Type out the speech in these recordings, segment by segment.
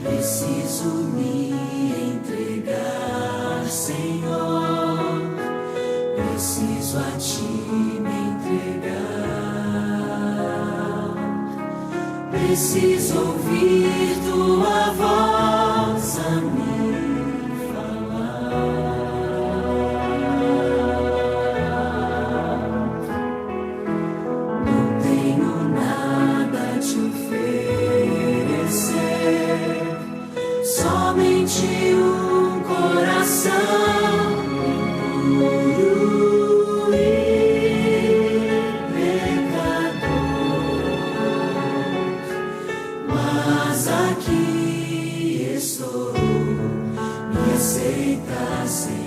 Preciso me entregar, Senhor. Preciso a Ti me entregar. Preciso ouvir Tua voz a me falar. Não tenho nada a Te oferecer, somente um coração puro e pecador. Mas aqui estou, me aceita, Senhor.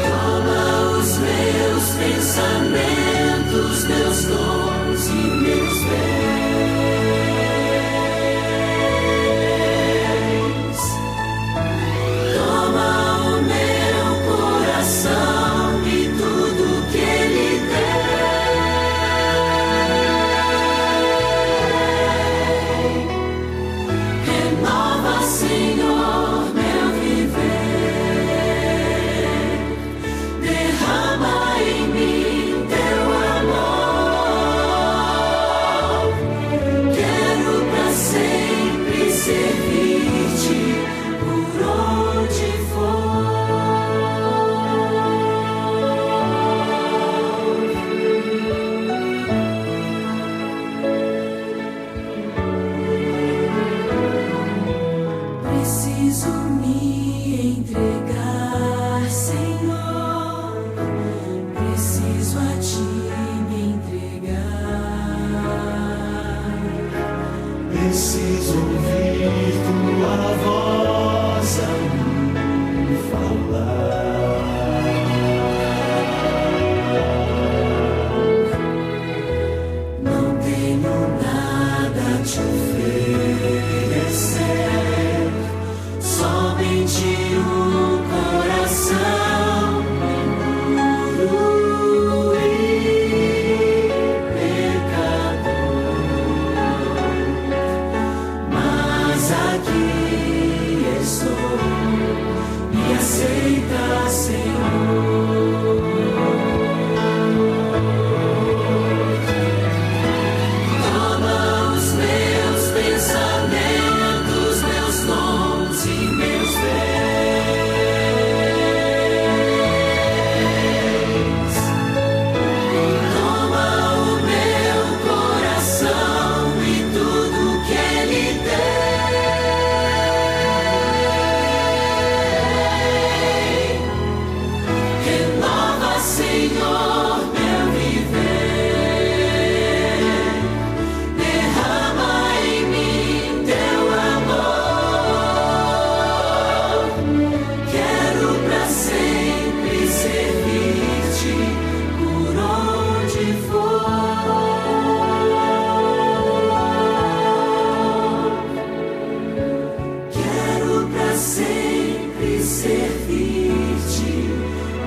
Toma os meus pensamentos, meus dons e meus bens. Toma o meu coração e tudo que ele tem. Renova, Senhor, meu viver. Derrama em mim Teu amor. Quero pra sempre servir-te por onde for. Preciso me entregar, Senhor. Preciso a Ti me entregar. Preciso ouvir Tua voz a me falar. Não tenho nada a Te oferecer, somente um coração puro e pecador. Mas aqui estou, me aceita, Senhor. Toma os meus pensamentos, meus dons e meus bens. Toma o meu coração e tudo que ele tem. Renova, Senhor, meu viver. Derrama em mim Teu amor. Quero pra sempre servir-te por onde for. Quero pra sempre servir-te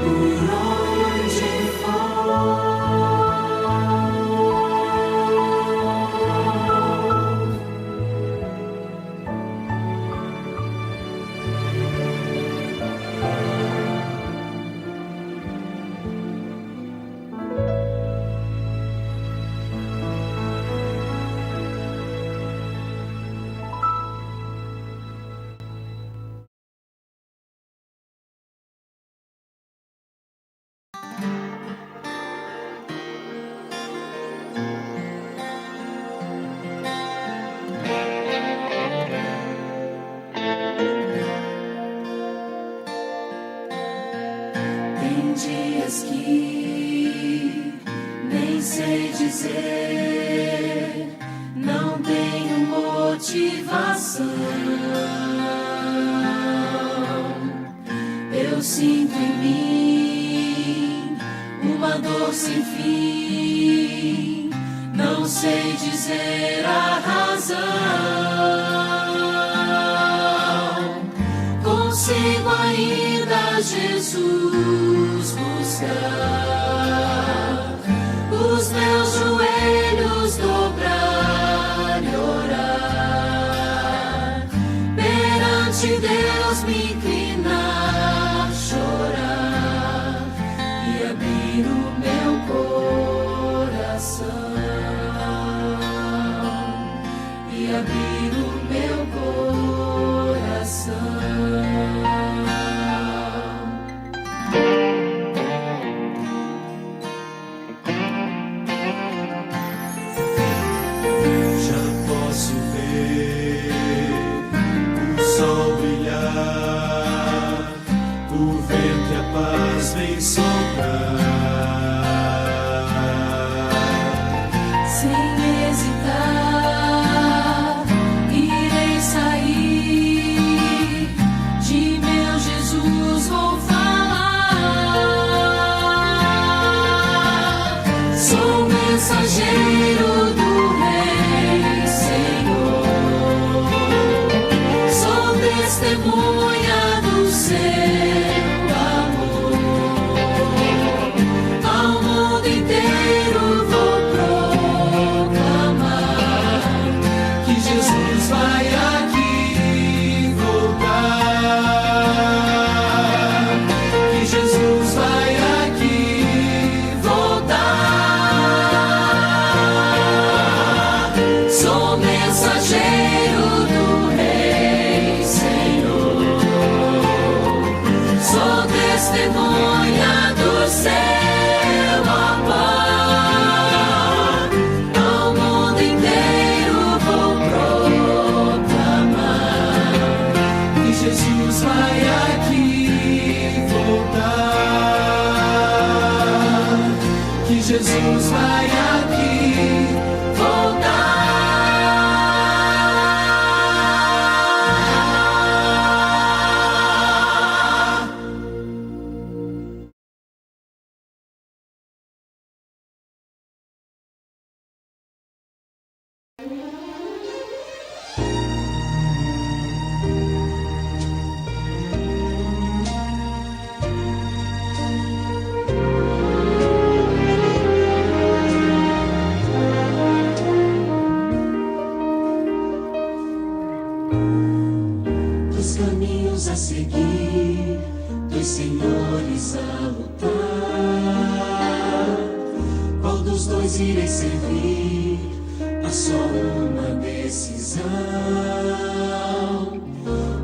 por onde for. Tem dias que nem sei dizer, não tenho motivação. Eu sinto em mim uma dor sem fim, não sei dizer a razão. Consigo ainda, Jesus, buscar os meus joelhos diante de Deus me inclinar, chorar e abrir o meu coração, e abrir o meu coração. Já posso ver o sol brilhar, o vento e a paz vem soprar. Sem hesitar, irei sair, de meu Jesus vou falar. Sou mensageiro do Rei, Senhor, sou testemunha do seu amor. Ao mundo inteiro vou proclamar que Jesus vai aqui voltar, que Jesus vai aqui voltar. Sou mensageiro do Rei, Senhor, sou testemunha do seu amor. Ao mundo inteiro vou proclamar que Jesus vai aqui voltar, que Jesus vai aqui voltar. Dois caminhos a seguir, dois senhores a lutar. Qual dos dois irei servir? Há só uma decisão.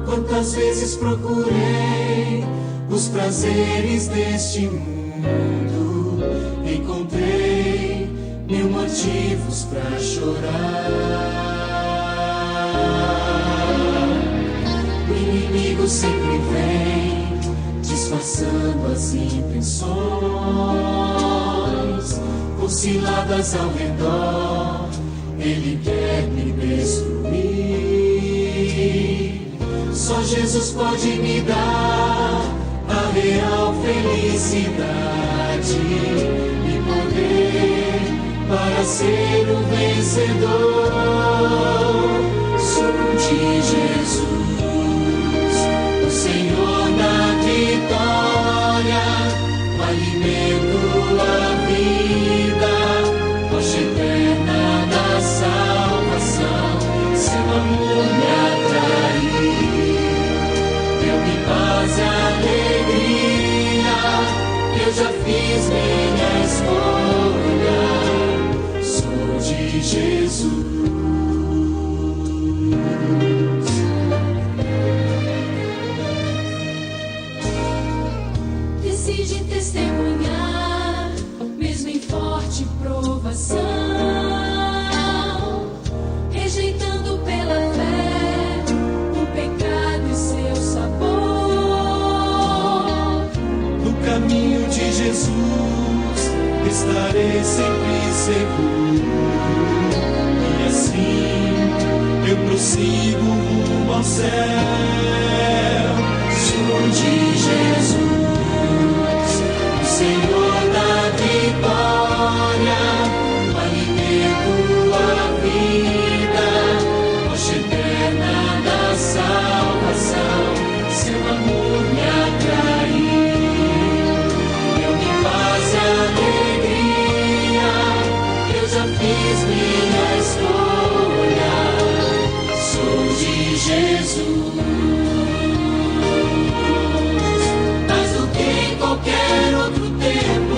Quantas vezes procurei os prazeres deste mundo, encontrei mil motivos pra chorar. O inimigo sempre vem disfarçando as intenções, com ciladas ao redor, ele quer me destruir. Só Jesus pode me dar a real felicidade e poder para ser o vencedor. Sou de Jesus, o Senhor da vitória, o alimento, a vida, rocha eterna da salvação. Seu amor me atraiu, deu-me paz e alegria. Eu já fiz minha escolha, sou de Jesus. Decide testemunhar, mesmo em forte provação, rejeitando pela fé o pecado e seu sabor. No caminho de Jesus estarei sempre seguro, e assim eu prossigo rumo ao céu. Sou de Jesus, o Senhor da vitória, o alimento, a vida, rocha eterna da salvação. Seu amor me atraiu, deu-me paz e alegria. Eu já fiz minha escolha, sou de Jesus. Mais do que em qualquer outro tempo,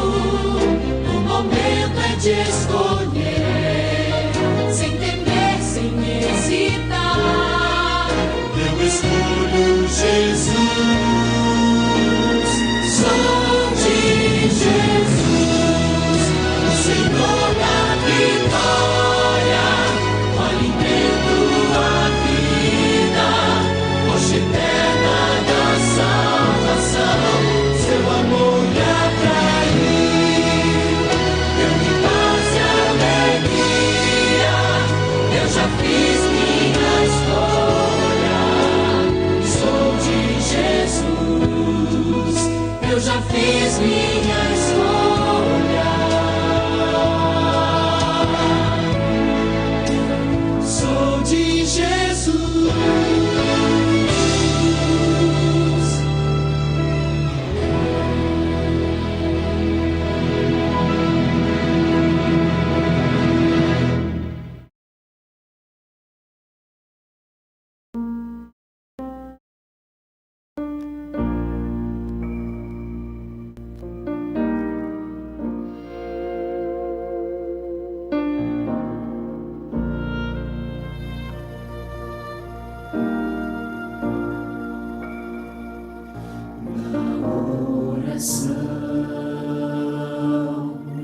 o momento é de escolher, sem temer, sem hesitar. Eu escolho Jesus. Sou de Jesus, o Senhor da vitória, o alimento da vida, rocha eterna da salvação. Seu amor Me atraiu, deu-me paz e alegria. Eu já fiz minha escolha, sou de Jesus. Eu já fiz minha escolha. sou de Jesus.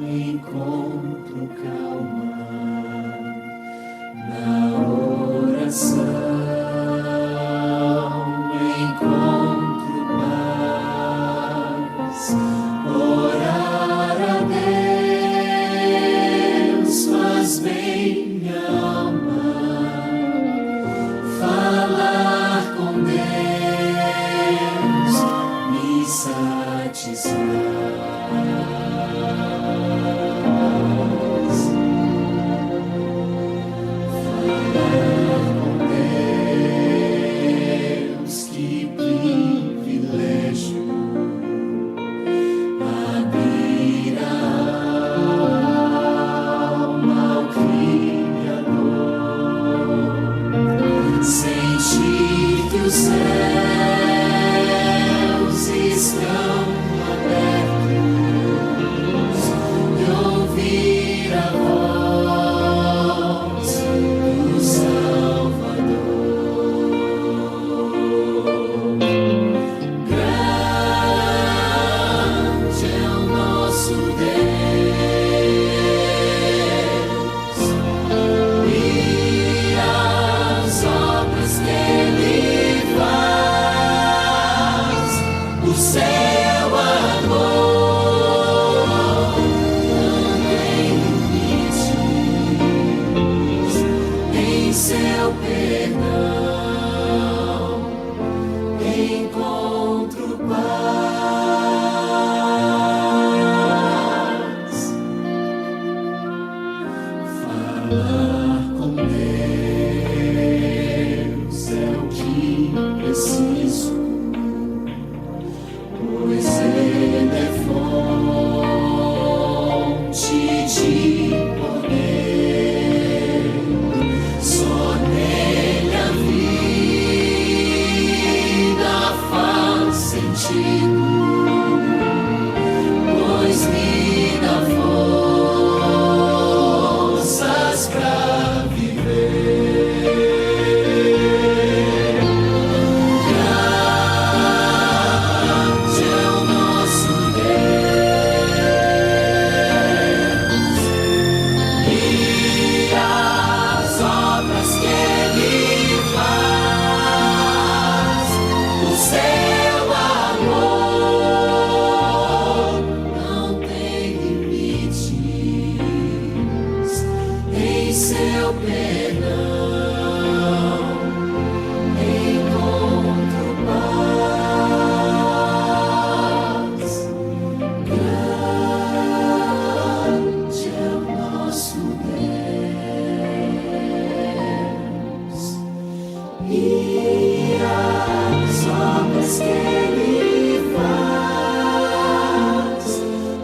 Encontro calma na oração, encontro paz. Orar a Deus faz bem minha alma, falar com Deus me satisfaz. Sentir que os céus estão abertos e ouvir a voz do Salvador. Grande é o nosso Deus e as obras que Ele faz. O seu amor não tem limites, em seu perdão encontro paz. Falar com Deus é o que preciso, pois Ele é fonte de poder. Só nele a vida faz sentido, pois me dá forças pra viver. Grande é o nosso Deus e as obras que Ele faz. O seu amor não tem limites, em seu perdão encontro paz. Grande é o nosso Deus e as obras que Ele faz.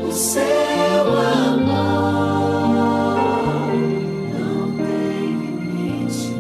O seu amor não tem limite,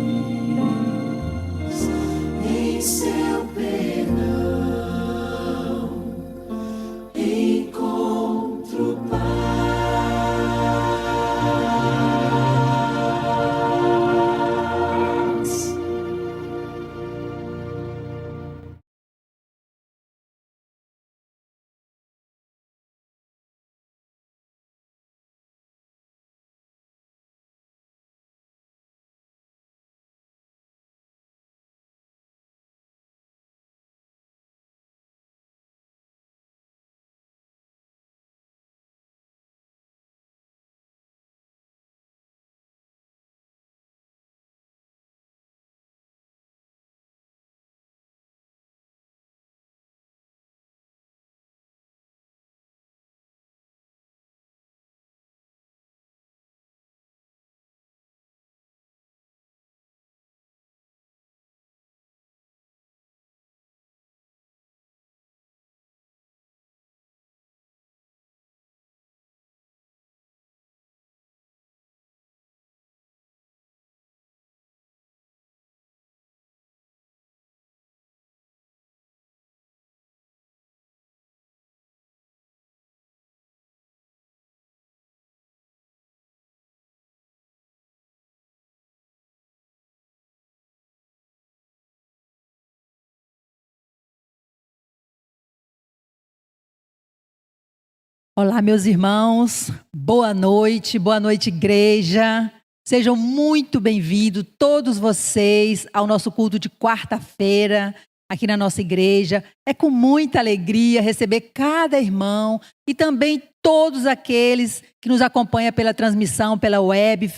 Olá, meus irmãos, boa noite, igreja. Sejam muito bem-vindos, todos vocês, ao nosso culto de quarta-feira, aqui na nossa igreja. É com muita alegria receber cada irmão e também todos aqueles que nos acompanham pela transmissão, pela web.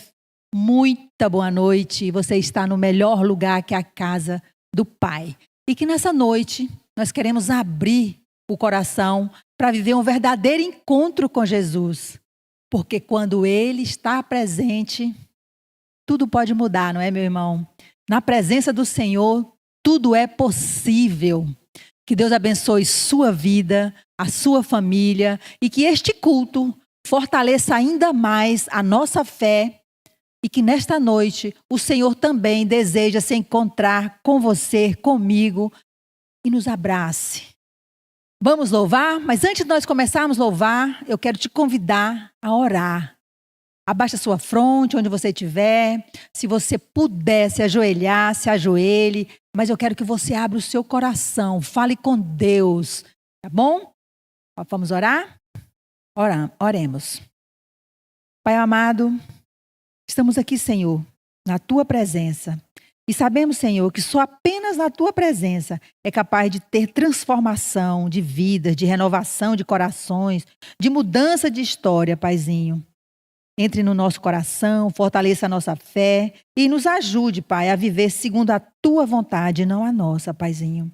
Muita boa noite, você está no melhor lugar que é a casa do Pai. E que nessa noite nós queremos abrir o coração para viver um verdadeiro encontro com Jesus. Porque quando Ele está presente, tudo pode mudar, não é, meu irmão? Na presença do Senhor, tudo é possível. Que Deus abençoe sua vida, a sua família e que este culto fortaleça ainda mais a nossa fé e que nesta noite o Senhor também deseja se encontrar com você, comigo e nos abrace. Vamos louvar? Mas antes de nós começarmos a louvar, eu quero te convidar a orar. Abaixa sua fronte, onde você estiver. Se você puder se ajoelhar, se ajoelhe. Mas eu quero que você abra o seu coração. Fale com Deus. Tá bom? Vamos orar? Oremos. Pai amado, estamos aqui, Senhor, na Tua presença. E sabemos, Senhor, que só apenas na Tua presença é capaz de ter transformação de vidas, de renovação de corações, de mudança de história, Paizinho. Entre no nosso coração, fortaleça a nossa fé e nos ajude, Pai, a viver segundo a Tua vontade, não a nossa, Paizinho.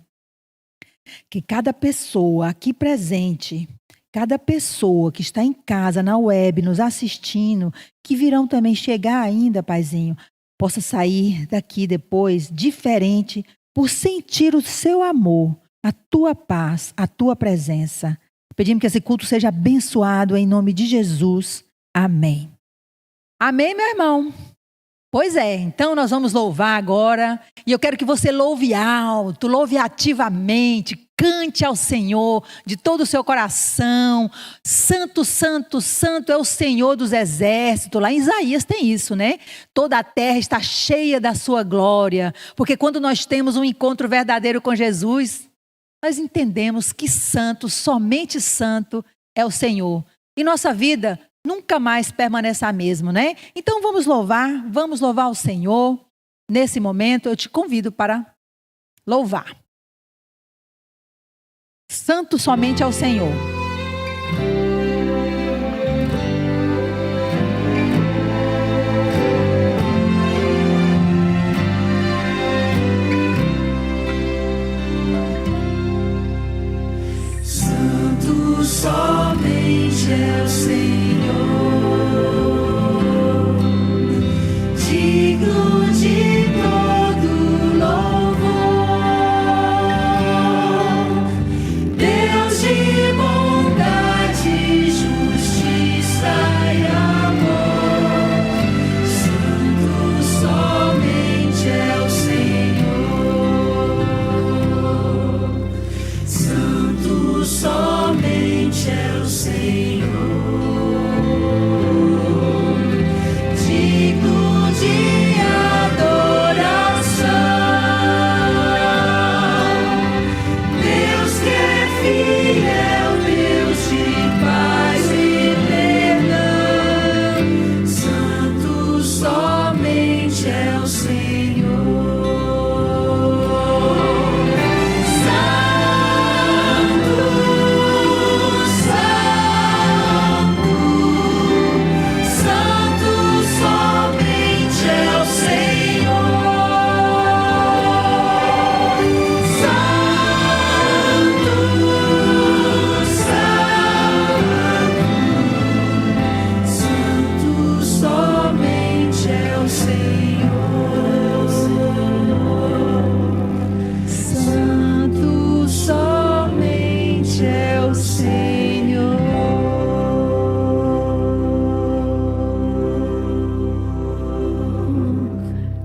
Que cada pessoa aqui presente, cada pessoa que está em casa, na web, nos assistindo, que virão também chegar ainda, Paizinho, possa sair daqui depois diferente por sentir o Seu amor, a Tua paz, a Tua presença. Pedimos que esse culto seja abençoado em nome de Jesus. Amém. Amém, meu irmão? Pois é, então nós vamos louvar agora e eu quero que você louve alto, louve ativamente, cante ao Senhor de todo o seu coração. Santo, santo, santo é o Senhor dos exércitos. Lá em Isaías tem isso, né? Toda a terra está cheia da sua glória, porque quando nós temos um encontro verdadeiro com Jesus, nós entendemos que santo, somente santo é o Senhor. E nossa vida nunca mais permanece a mesma, né? Então vamos louvar o Senhor. Nesse momento eu te convido para louvar. Santo somente ao Senhor. Santo somente é o Senhor, digno de todo louvor. Deus de bondade, justiça e amor. Santo somente é o Senhor. Santo somente é o Senhor. Digno de adoração. Deus que é fiel, Deus de paz e perdão. Santo somente é o Senhor. Santo somente é o Senhor. Santo somente é o Senhor. Santo somente é o Senhor.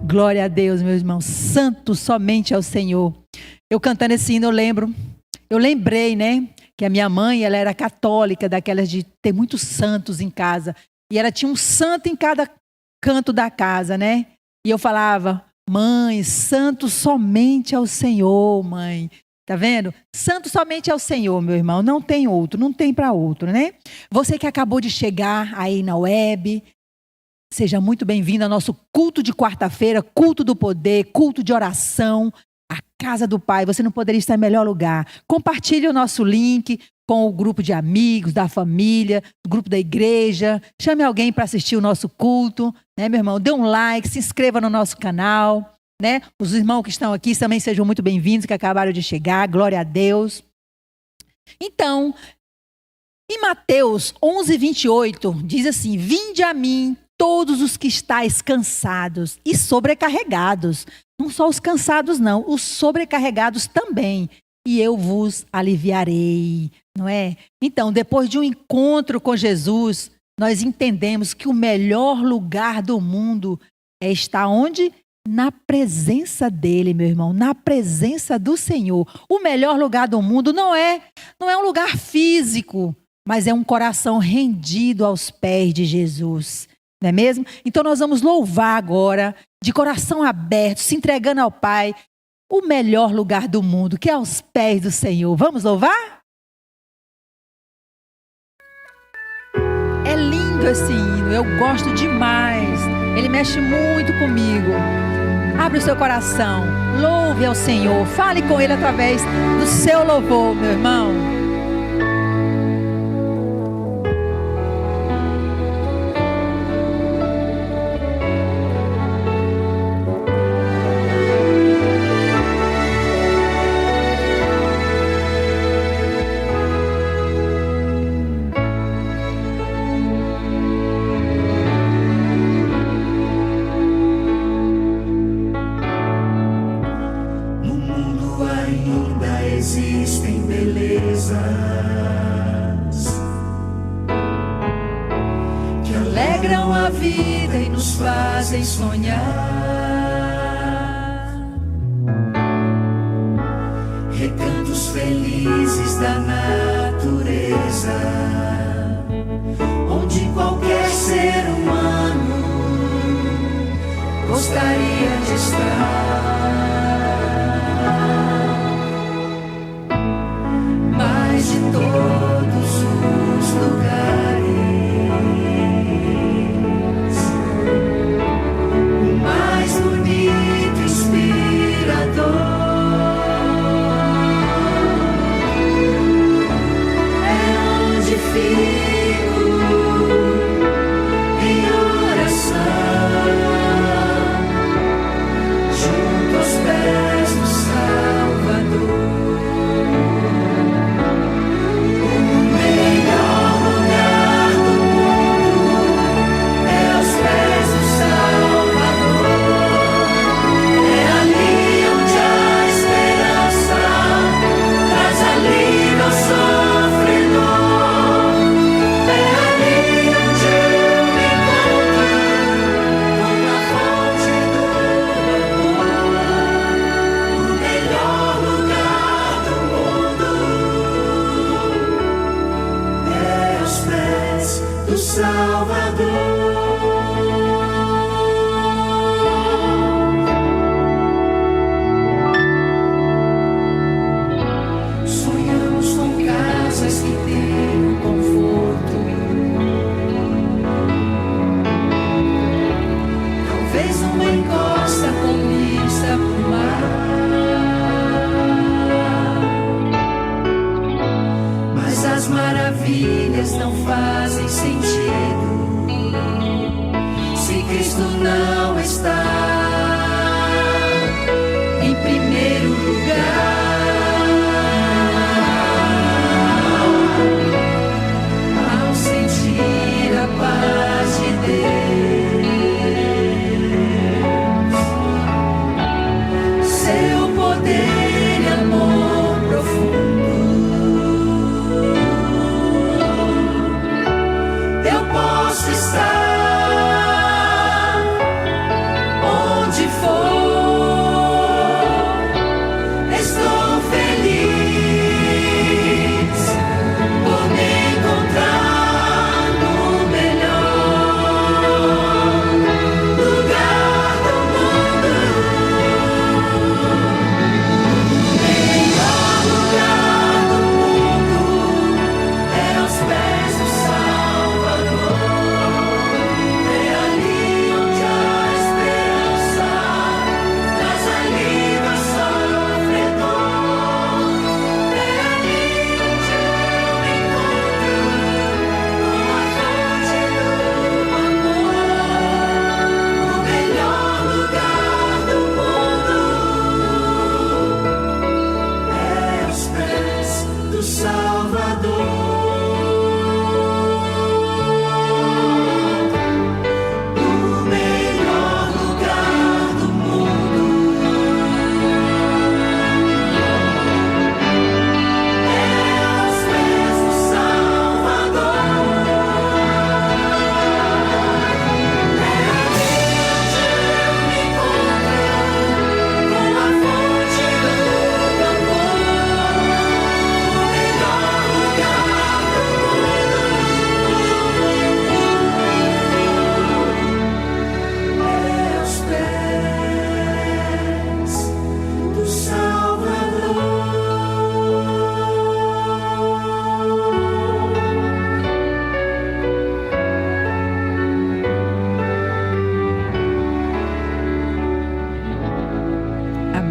Glória a Deus, meus irmãos. Santo somente ao Senhor. Eu cantando esse hino, eu lembrei, né? Que a minha mãe, ela era católica, daquelas de ter muitos santos em casa. E ela tinha um santo em cada canto da casa, né? E eu falava, mãe, santo somente ao Senhor, mãe. Tá vendo? Santo somente é o Senhor, meu irmão. Não tem outro, não tem para outro, né? Você que acabou de chegar aí na web, seja muito bem-vindo ao nosso culto de quarta-feira, culto do poder, culto de oração, a casa do Pai. Você não poderia estar em melhor lugar. Compartilhe o nosso link com o grupo de amigos, da família, do grupo da igreja. Chame alguém para assistir o nosso culto, né, meu irmão? Dê um like, se inscreva no nosso canal. Né? Os irmãos que estão aqui também sejam muito bem-vindos, que acabaram de chegar, glória a Deus. Então, em Mateus 11, 28, diz assim: vinde a mim todos os que estáis cansados e sobrecarregados. Não só os cansados não, os sobrecarregados também. E eu vos aliviarei, não é? Então, depois de um encontro com Jesus, nós entendemos que o melhor lugar do mundo é estar onde? Na presença dele, meu irmão, na presença do Senhor. O melhor lugar do mundo não é um lugar físico, mas é um coração rendido aos pés de Jesus, não é mesmo? Então nós vamos louvar agora, de coração aberto, se entregando ao Pai, o melhor lugar do mundo, que é aos pés do Senhor. Vamos louvar? É lindo esse hino, eu gosto demais. Ele mexe muito comigo. Abre o seu coração, louve ao Senhor, fale com Ele através do seu louvor, meu irmão. Sonhar recantos felizes da natureza, onde qualquer ser humano gostaria de estar, mas de todos os lugares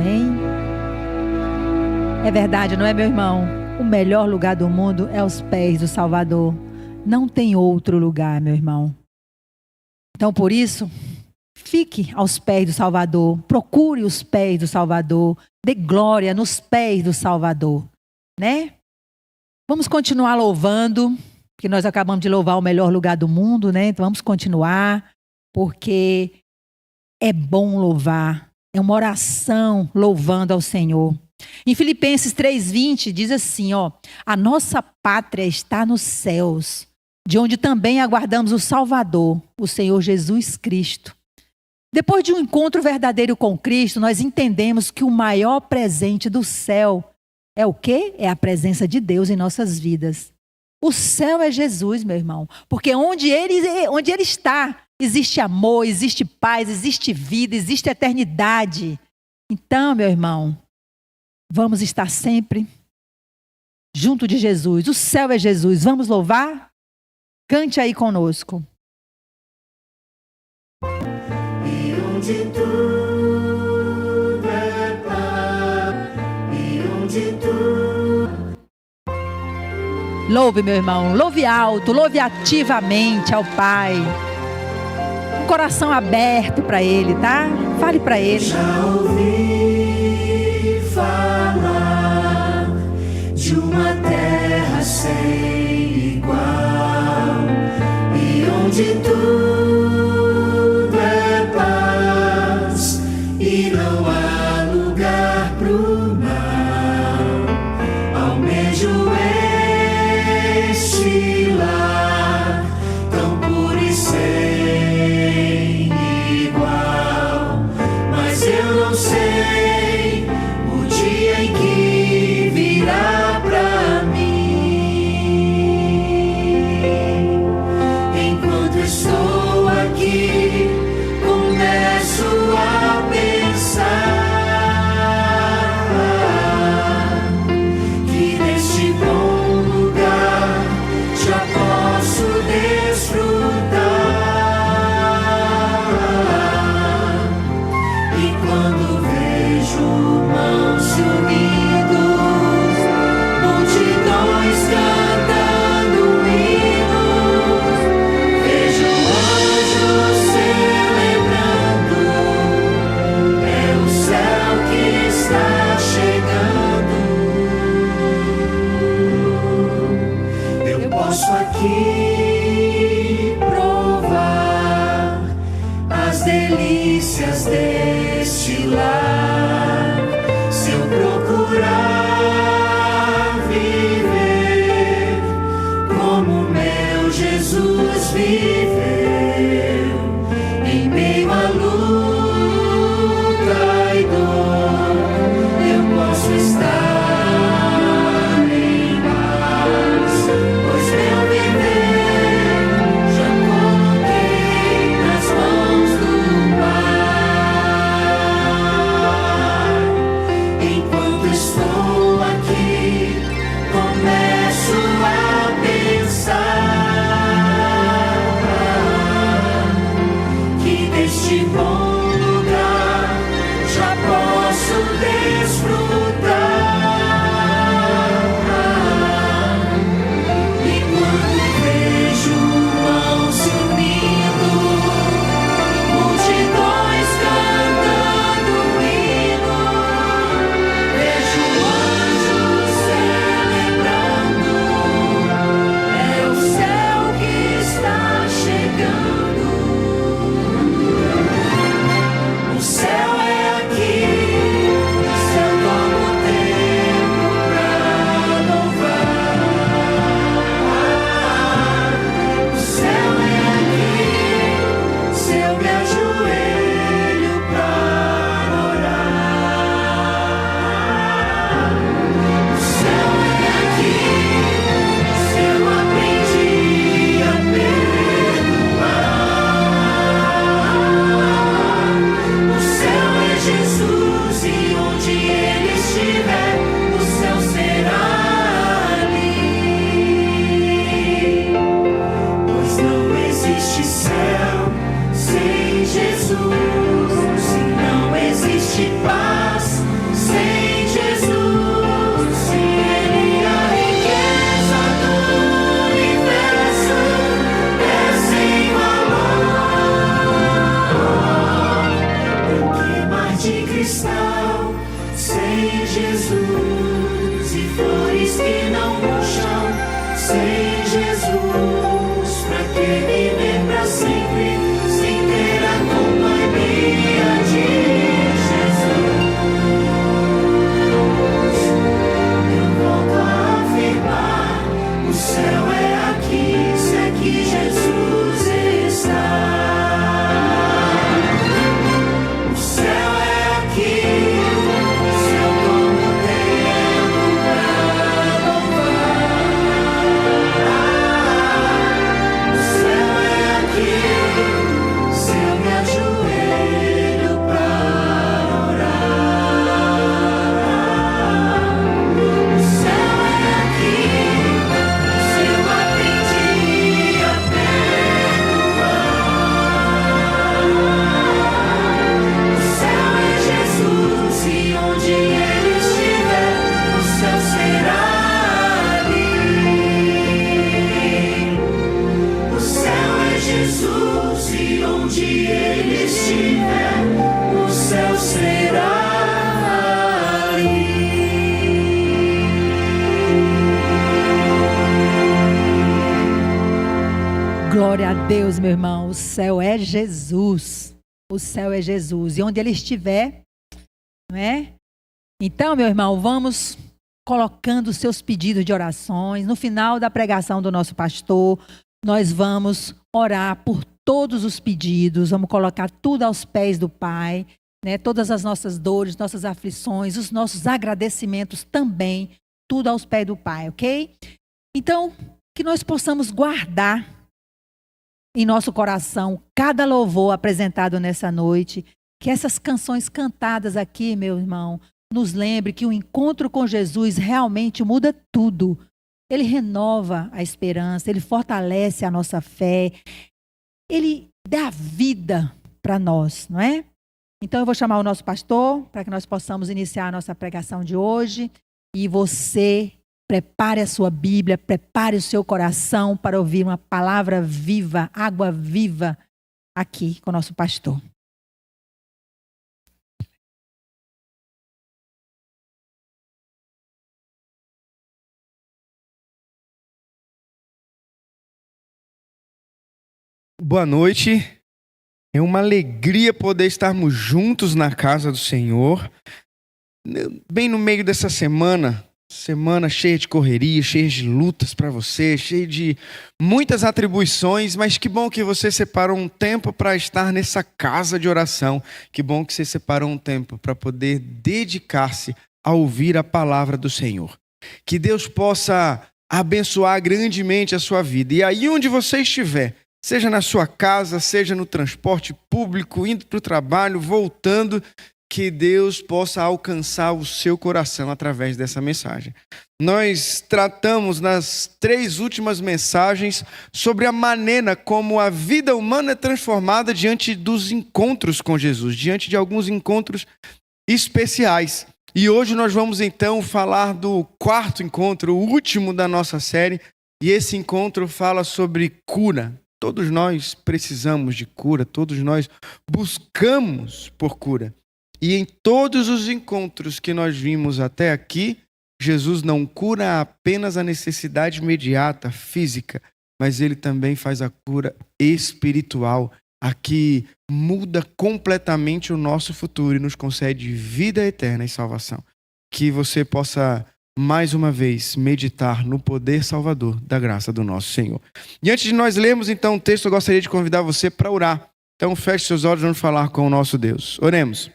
Amém? É verdade, não é, meu irmão? O melhor lugar do mundo é aos pés do Salvador. Não tem outro lugar, meu irmão. Então, por isso, fique aos pés do Salvador. Procure os pés do Salvador. Dê glória nos pés do Salvador, né? Vamos continuar louvando, porque nós acabamos de louvar o melhor lugar do mundo, né? Então, vamos continuar, porque é bom louvar. É uma oração louvando ao Senhor. Em Filipenses 3:20 diz assim, ó: a nossa pátria está nos céus, de onde também aguardamos o Salvador, o Senhor Jesus Cristo. Depois de um encontro verdadeiro com Cristo, nós entendemos que o maior presente do céu é o quê? É a presença de Deus em nossas vidas. O céu é Jesus, meu irmão, porque onde ele está, existe amor, existe paz, existe vida, existe eternidade. Então, meu irmão, vamos estar sempre junto de Jesus. O céu é Jesus. Vamos louvar? Cante aí conosco. E onde tudo é paz, e onde tudo... Louve, meu irmão. Louve alto, louve ativamente ao Pai. Um coração aberto para Ele, tá? Fale para Ele. Já ouvi falar de uma terra sem igual, e onde tudo é paz, e não há lugar pro mal. Almejo este lar, tão puro e sem igual, mas eu não sei o dia em que virá pra mim. Enquanto estou aqui, começo a pensar que neste bom lugar já posso desfrutar. E quando vejo mãos se unidos, multidões cantando hinos, vejo anjos celebrando, é o céu que está chegando. Eu posso aqui provar as delícias deste lar, se eu procurar viver como meu Jesus viveu, em meio à luta e dor, eu posso estar em paz, pois meu viver já coloquei nas mãos do Pai. Enquanto estou estão sem Jesus e flores que não murcham sem Jesus. Pra que viver pra sempre sem ter a companhia de Jesus? Eu volto a afirmar: o céu é aqui, se aqui Jesus está. O céu é aqui, se eu tomo tempo pra louvar. O céu é aqui, se eu me ajoelho pra orar. O céu é aqui, se eu aprendi a perdoar. O céu é Jesus e onde Ele estiver, o céu será ali. O céu é Jesus e onde Ele estiver, o céu será ali. Glória a Deus, meu irmão. O céu é Jesus. O céu é Jesus. E onde Ele estiver, não é? Então, meu irmão, vamos colocando os seus pedidos de orações. No final da pregação do nosso pastor, nós vamos orar por todos os pedidos. Vamos colocar tudo aos pés do Pai, né? Todas as nossas dores, nossas aflições, os nossos agradecimentos também, tudo aos pés do Pai, ok? Então, que nós possamos guardar em nosso coração cada louvor apresentado nessa noite, que essas canções cantadas aqui, meu irmão, nos lembre que o encontro com Jesus realmente muda tudo. Ele renova a esperança, Ele fortalece a nossa fé, Ele dá vida para nós, não é? Então eu vou chamar o nosso pastor para que nós possamos iniciar a nossa pregação de hoje. E você prepare a sua Bíblia, prepare o seu coração para ouvir uma palavra viva, água viva aqui com o nosso pastor. Boa noite, é uma alegria poder estarmos juntos na casa do Senhor, bem no meio dessa semana cheia de correria, cheia de lutas para você, cheia de muitas atribuições, mas que bom que você separou um tempo para estar nessa casa de oração, que bom que você separou um tempo para poder dedicar-se a ouvir a palavra do Senhor. Que Deus possa abençoar grandemente a sua vida, e aí onde você estiver, seja na sua casa, seja no transporte público, indo para o trabalho, voltando, que Deus possa alcançar o seu coração através dessa mensagem. Nós tratamos nas 3 últimas mensagens sobre a maneira como a vida humana é transformada diante dos encontros com Jesus, diante de alguns encontros especiais. E hoje nós vamos então falar do 4º encontro, o último da nossa série, e esse encontro fala sobre cura. Todos nós precisamos de cura, todos nós buscamos por cura. E em todos os encontros que nós vimos até aqui, Jesus não cura apenas a necessidade imediata, física, mas Ele também faz a cura espiritual, a que muda completamente o nosso futuro e nos concede vida eterna e salvação. Que você possa, mais uma vez, meditar no poder salvador da graça do nosso Senhor. E antes de nós lermos então o texto, eu gostaria de convidar você para orar. Então feche seus olhos e vamos falar com o nosso Deus. Oremos.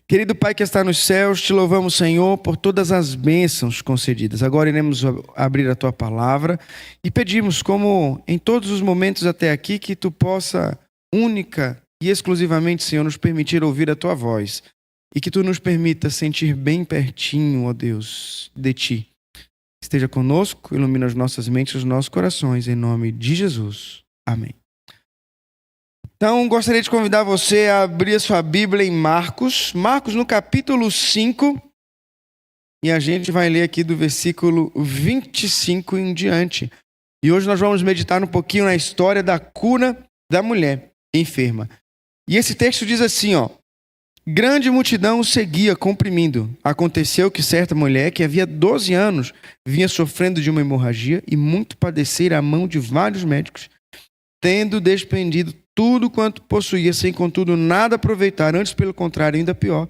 Querido Pai que está nos céus, te louvamos, Senhor, por todas as bênçãos concedidas. Agora iremos abrir a Tua palavra e pedimos, como em todos os momentos até aqui, que Tu possa, única e exclusivamente, Senhor, nos permitir ouvir a Tua voz e que Tu nos permita sentir bem pertinho, ó Deus, de Ti. Esteja conosco, ilumina as nossas mentes e os nossos corações, em nome de Jesus. Amém. Então, gostaria de convidar você a abrir a sua Bíblia em Marcos no capítulo 5, e a gente vai ler aqui do versículo 25 em diante. E hoje nós vamos meditar um pouquinho na história da cura da mulher enferma. E esse texto diz assim, ó: grande multidão o seguia, comprimindo. Aconteceu que certa mulher, que havia 12 anos, vinha sofrendo de uma hemorragia e muito padecera à mão de vários médicos, tendo despendido tudo quanto possuía, sem contudo nada aproveitar, antes pelo contrário, ainda pior.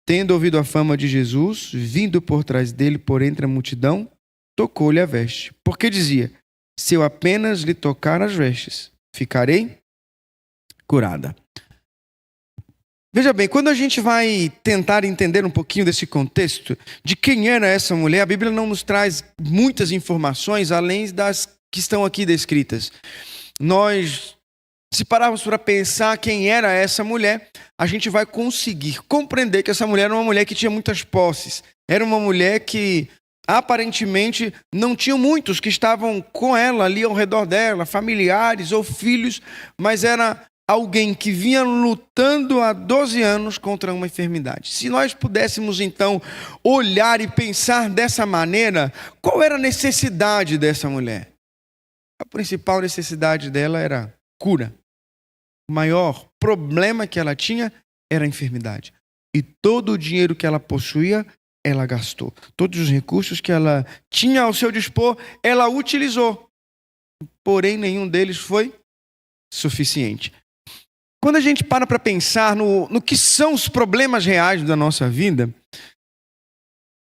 Tendo ouvido a fama de Jesus, vindo por trás dele, por entre a multidão, tocou-lhe a veste. Porque dizia, se eu apenas lhe tocar as vestes, ficarei curada. Veja bem, quando a gente vai tentar entender um pouquinho desse contexto, de quem era essa mulher, a Bíblia não nos traz muitas informações, além das que estão aqui descritas. Nós, se pararmos para pensar quem era essa mulher, a gente vai conseguir compreender que essa mulher era uma mulher que tinha muitas posses. Era uma mulher que, aparentemente, não tinha muitos que estavam com ela ali ao redor dela, familiares ou filhos, mas era alguém que vinha lutando há 12 anos contra uma enfermidade. Se nós pudéssemos, então, olhar e pensar dessa maneira, qual era a necessidade dessa mulher? A principal necessidade dela era cura. O maior problema que ela tinha era a enfermidade. E todo o dinheiro que ela possuía, ela gastou. Todos os recursos que ela tinha ao seu dispor, ela utilizou. Porém, nenhum deles foi suficiente. Quando a gente para pensar no que são os problemas reais da nossa vida,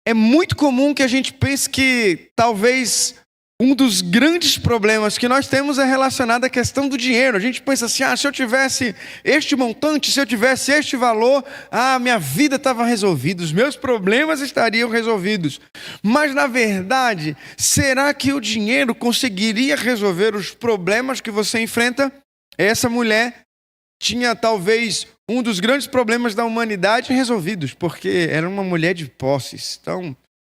é muito comum que a gente pense que talvez um dos grandes problemas que nós temos é relacionado à questão do dinheiro. A gente pensa assim, se eu tivesse este montante, se eu tivesse este valor, minha vida estava resolvida, os meus problemas estariam resolvidos. Mas, na verdade, será que o dinheiro conseguiria resolver os problemas que você enfrenta? Essa mulher tinha talvez um dos grandes problemas da humanidade resolvidos, porque era uma mulher de posses. Então,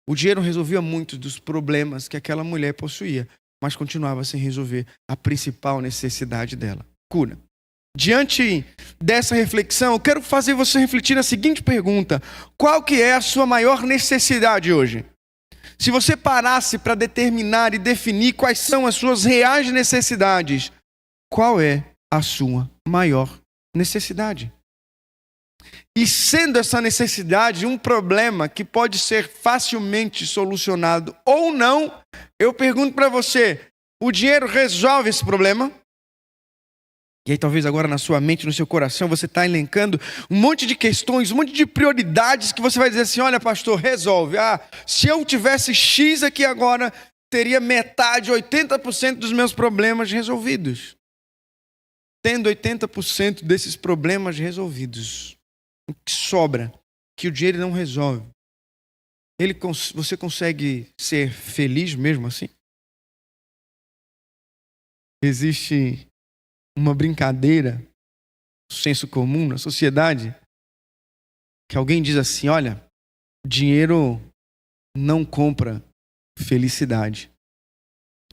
o dinheiro resolvia muitos dos problemas que aquela mulher possuía, mas continuava sem resolver a principal necessidade dela, cura. Diante dessa reflexão, eu quero fazer você refletir na seguinte pergunta: qual que é a sua maior necessidade hoje? Se você parasse para determinar e definir quais são as suas reais necessidades, qual é a sua maior necessidade? E sendo essa necessidade um problema que pode ser facilmente solucionado ou não, eu pergunto para você, o dinheiro resolve esse problema? E aí talvez agora na sua mente, no seu coração, você está elencando um monte de questões, um monte de prioridades que você vai dizer assim, olha pastor, resolve. Se eu tivesse X aqui agora, teria metade, 80% dos meus problemas resolvidos. Tendo 80% desses problemas resolvidos, o que sobra, que o dinheiro não resolve, você consegue ser feliz mesmo assim? Existe uma brincadeira, um senso comum na sociedade, que alguém diz assim, olha, dinheiro não compra felicidade.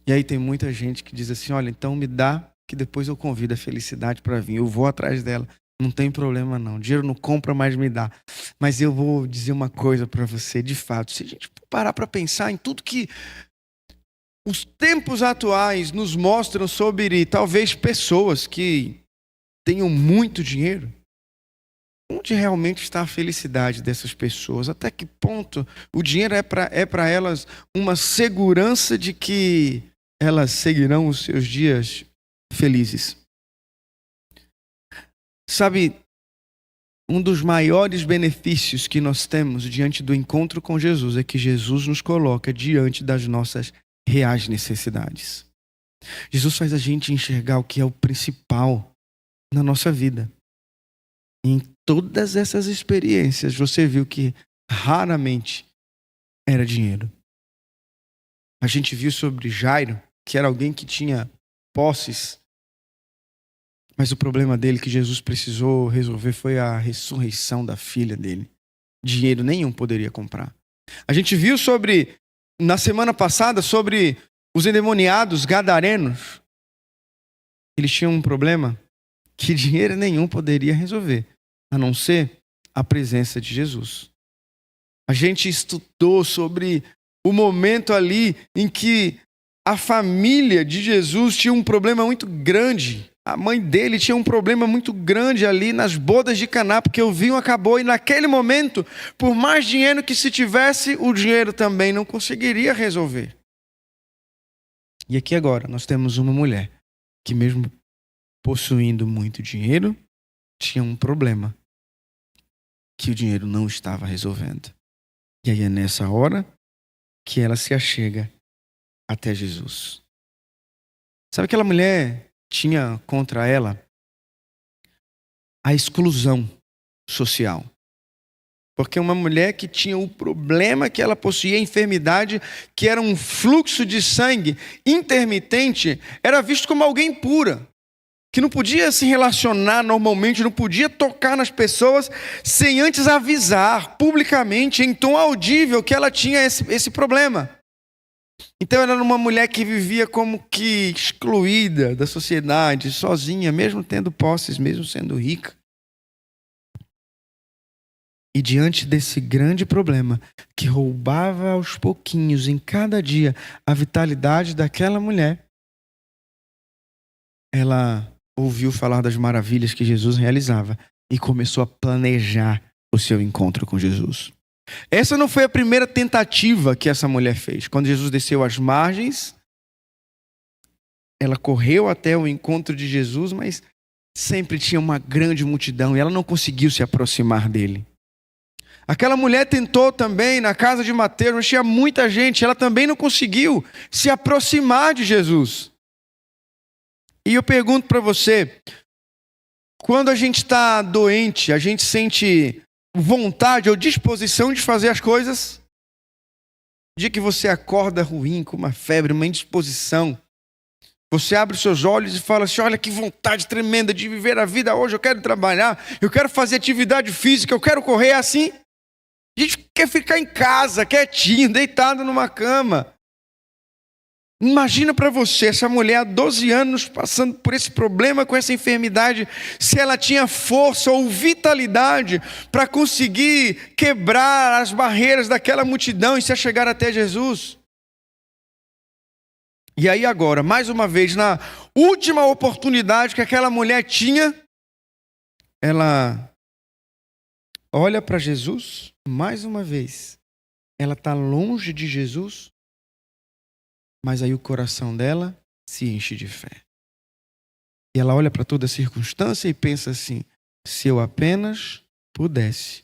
E aí tem muita gente que diz assim, olha, então me dá que depois eu convido a felicidade para vir, eu vou atrás dela. Não tem problema não, dinheiro não compra, mas me dá. Mas eu vou dizer uma coisa para você, de fato, se a gente parar para pensar em tudo que os tempos atuais nos mostram sobre talvez pessoas que tenham muito dinheiro, onde realmente está a felicidade dessas pessoas? Até que ponto o dinheiro é para elas uma segurança de que elas seguirão os seus dias felizes? Sabe, um dos maiores benefícios que nós temos diante do encontro com Jesus é que Jesus nos coloca diante das nossas reais necessidades. Jesus faz a gente enxergar o que é o principal na nossa vida. E em todas essas experiências, você viu que raramente era dinheiro. A gente viu sobre Jairo, que era alguém que tinha posses, mas o problema dele que Jesus precisou resolver foi a ressurreição da filha dele. Dinheiro nenhum poderia comprar. A gente viu na semana passada, sobre os endemoniados gadarenos. Eles tinham um problema que dinheiro nenhum poderia resolver, a não ser a presença de Jesus. A gente estudou sobre o momento ali em que a família de Jesus tinha um problema muito grande. a mãe dele tinha um problema muito grande ali nas bodas de Caná, porque o vinho acabou e naquele momento, por mais dinheiro que se tivesse, o dinheiro também não conseguiria resolver. E aqui agora nós temos uma mulher que mesmo possuindo muito dinheiro, tinha um problema que o dinheiro não estava resolvendo. E aí é nessa hora que ela se achega até Jesus. Sabe, aquela mulher tinha contra ela a exclusão social. Porque uma mulher que tinha o problema que ela possuía, a enfermidade, que era um fluxo de sangue intermitente, era visto como alguém pura, que não podia se relacionar normalmente, não podia tocar nas pessoas sem antes avisar publicamente, em tom audível, que ela tinha esse problema. Então ela era uma mulher que vivia como que excluída da sociedade, sozinha, mesmo tendo posses, mesmo sendo rica. E diante desse grande problema, que roubava aos pouquinhos, em cada dia, a vitalidade daquela mulher, ela ouviu falar das maravilhas que Jesus realizava e começou a planejar o seu encontro com Jesus. Essa não foi a primeira tentativa que essa mulher fez. Quando Jesus desceu às margens, ela correu até o encontro de Jesus, mas sempre tinha uma grande multidão e ela não conseguiu se aproximar dele. Aquela mulher tentou também na casa de Mateus, mas tinha muita gente, ela também não conseguiu se aproximar de Jesus. E eu pergunto para você, quando a gente está doente, a gente sente vontade ou disposição de fazer as coisas? O dia que você acorda ruim, com uma febre, uma indisposição, você abre os seus olhos e fala assim, olha que vontade tremenda de viver a vida hoje, eu quero trabalhar, eu quero fazer atividade física, eu quero correr, é assim? A gente quer ficar em casa, quietinho, deitado numa cama. Imagina para você, essa mulher há 12 anos passando por esse problema com essa enfermidade, se ela tinha força ou vitalidade para conseguir quebrar as barreiras daquela multidão e se achegar até Jesus. E aí agora, mais uma vez, na última oportunidade que aquela mulher tinha, ela olha para Jesus, mais uma vez, ela está longe de Jesus, mas aí o coração dela se enche de fé. E ela olha para toda a circunstância e pensa assim, se eu apenas pudesse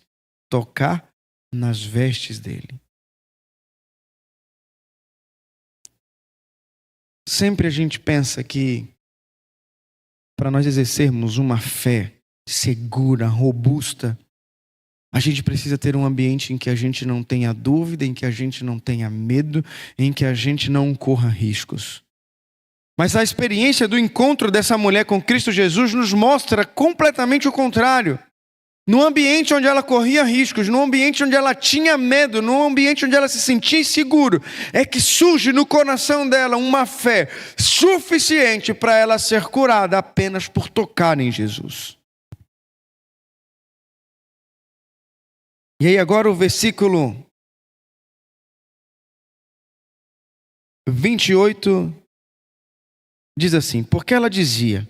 tocar nas vestes dele. Sempre a gente pensa que para nós exercermos uma fé segura, robusta, a gente precisa ter um ambiente em que a gente não tenha dúvida, em que a gente não tenha medo, em que a gente não corra riscos. Mas a experiência do encontro dessa mulher com Cristo Jesus nos mostra completamente o contrário. No ambiente onde ela corria riscos, no ambiente onde ela tinha medo, no ambiente onde ela se sentia inseguro, é que surge no coração dela uma fé suficiente para ela ser curada apenas por tocar em Jesus. E aí agora o versículo 28 diz assim, porque ela dizia,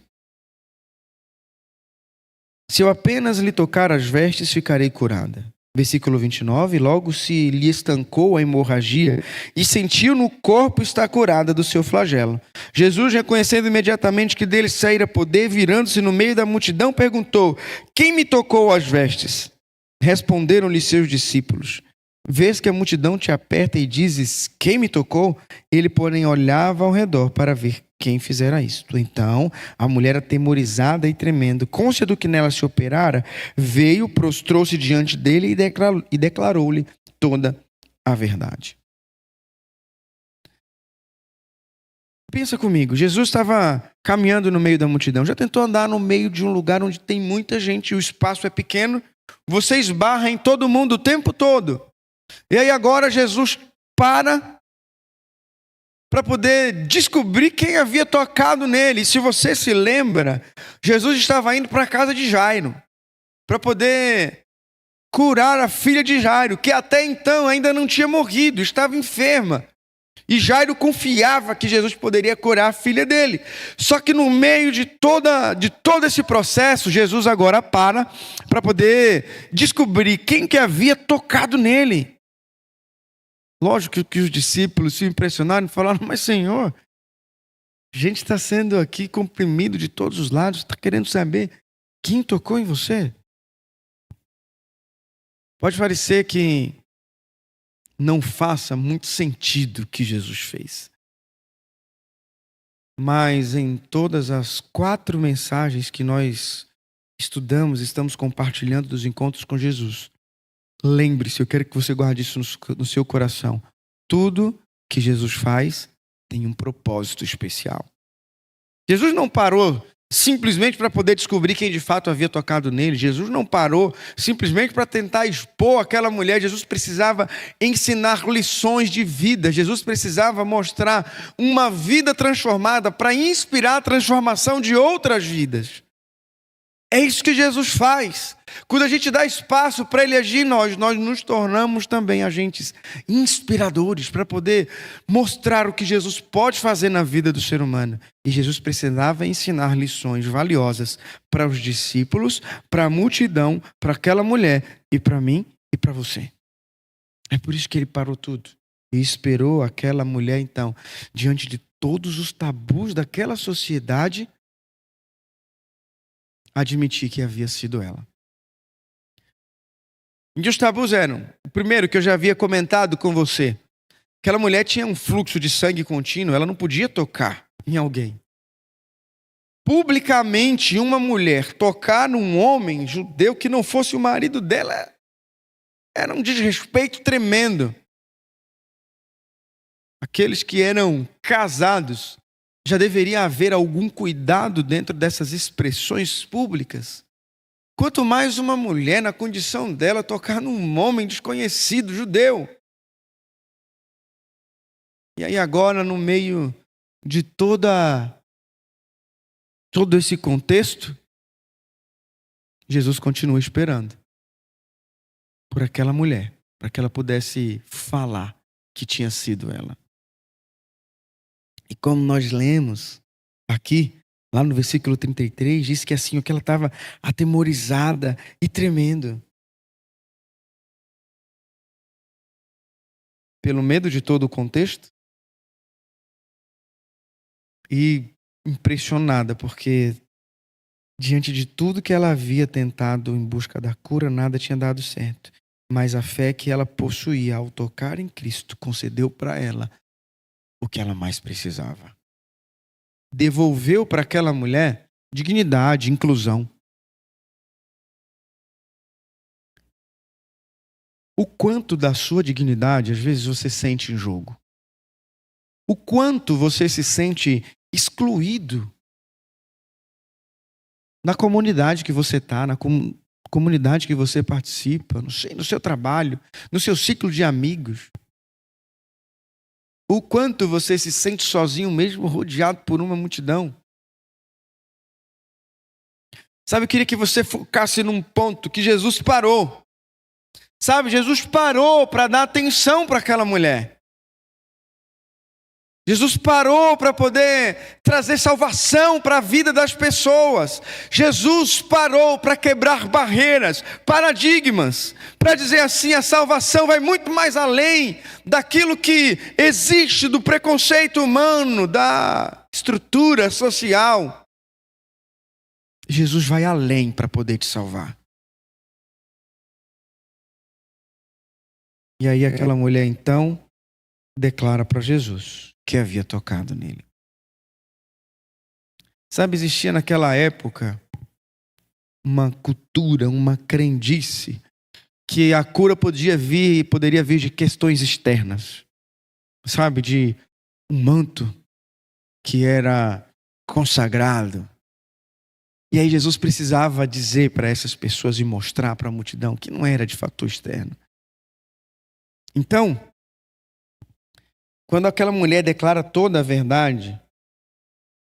se eu apenas lhe tocar as vestes, ficarei curada. Versículo 29, logo se lhe estancou a hemorragia e sentiu no corpo estar curada do seu flagelo. Jesus, reconhecendo imediatamente que dele saíra poder, virando-se no meio da multidão, perguntou, quem me tocou as vestes? Responderam-lhe seus discípulos, vês que a multidão te aperta e dizes, quem me tocou? Ele, porém, olhava ao redor para ver quem fizera isto. Então, a mulher, atemorizada e tremendo, cônscia do que nela se operara, veio, prostrou-se diante dele e declarou-lhe toda a verdade. Pensa comigo, Jesus estava caminhando no meio da multidão. Já tentou andar no meio de um lugar onde tem muita gente e o espaço é pequeno? Você esbarra em todo mundo o tempo todo. E aí agora Jesus para poder descobrir quem havia tocado nele. E se você se lembra, Jesus estava indo para a casa de Jairo, para poder curar a filha de Jairo, que até então ainda não tinha morrido, estava enferma. E Jairo confiava que Jesus poderia curar a filha dele. Só que no meio de todo esse processo, Jesus agora para poder descobrir quem que havia tocado nele. Lógico que os discípulos se impressionaram e falaram: mas Senhor, a gente está sendo aqui comprimido de todos os lados, está querendo saber quem tocou em você? Pode parecer que não faça muito sentido o que Jesus fez. Mas em todas as 4 mensagens que nós estudamos, estamos compartilhando dos encontros com Jesus, lembre-se, eu quero que você guarde isso no seu coração. Tudo que Jesus faz tem um propósito especial. Jesus não parou simplesmente para poder descobrir quem de fato havia tocado nele. Jesus não parou simplesmente para tentar expor aquela mulher. Jesus precisava ensinar lições de vida. Jesus precisava mostrar uma vida transformada para inspirar a transformação de outras vidas. É isso que Jesus faz. Quando a gente dá espaço para Ele agir, nós nos tornamos também agentes inspiradores para poder mostrar o que Jesus pode fazer na vida do ser humano. E Jesus precisava ensinar lições valiosas para os discípulos, para a multidão, para aquela mulher e para mim e para você. É por isso que Ele parou tudo e esperou aquela mulher, então, diante de todos os tabus daquela sociedade, admitir que havia sido ela. E os tabus eram: o primeiro, que eu já havia comentado com você, aquela mulher tinha um fluxo de sangue contínuo, ela não podia tocar em alguém. Publicamente, uma mulher tocar num homem judeu que não fosse o marido dela era um desrespeito tremendo. Aqueles que eram casados, já deveria haver algum cuidado dentro dessas expressões públicas. Quanto mais uma mulher, na condição dela, tocar num homem desconhecido, judeu. E aí agora, no meio de todo esse contexto, Jesus continua esperando por aquela mulher, para que ela pudesse falar que tinha sido ela. E como nós lemos aqui, lá no versículo 33, diz que assim, que ela estava atemorizada e tremendo. Pelo medo de todo o contexto. E impressionada, porque diante de tudo que ela havia tentado em busca da cura, nada tinha dado certo. Mas a fé que ela possuía ao tocar em Cristo concedeu para ela o que ela mais precisava. Devolveu para aquela mulher dignidade, inclusão. O quanto da sua dignidade, às vezes, você sente em jogo? O quanto você se sente excluído na comunidade que você está, na comunidade que você participa, no seu trabalho, no seu ciclo de amigos? O quanto você se sente sozinho mesmo rodeado por uma multidão? Sabe, eu queria que você focasse num ponto que Jesus parou. Sabe, Jesus parou para dar atenção para aquela mulher. Jesus parou para poder trazer salvação para a vida das pessoas. Jesus parou para quebrar barreiras, paradigmas, para dizer assim, a salvação vai muito mais além daquilo que existe, do preconceito humano, da estrutura social. Jesus vai além para poder te salvar. E aí aquela mulher então declara para Jesus que havia tocado nele. Sabe, existia naquela época uma cultura, uma crendice que a cura poderia vir de questões externas. Sabe, de um manto que era consagrado. E aí Jesus precisava dizer para essas pessoas e mostrar para a multidão que não era de fator externo. Então, quando aquela mulher declara toda a verdade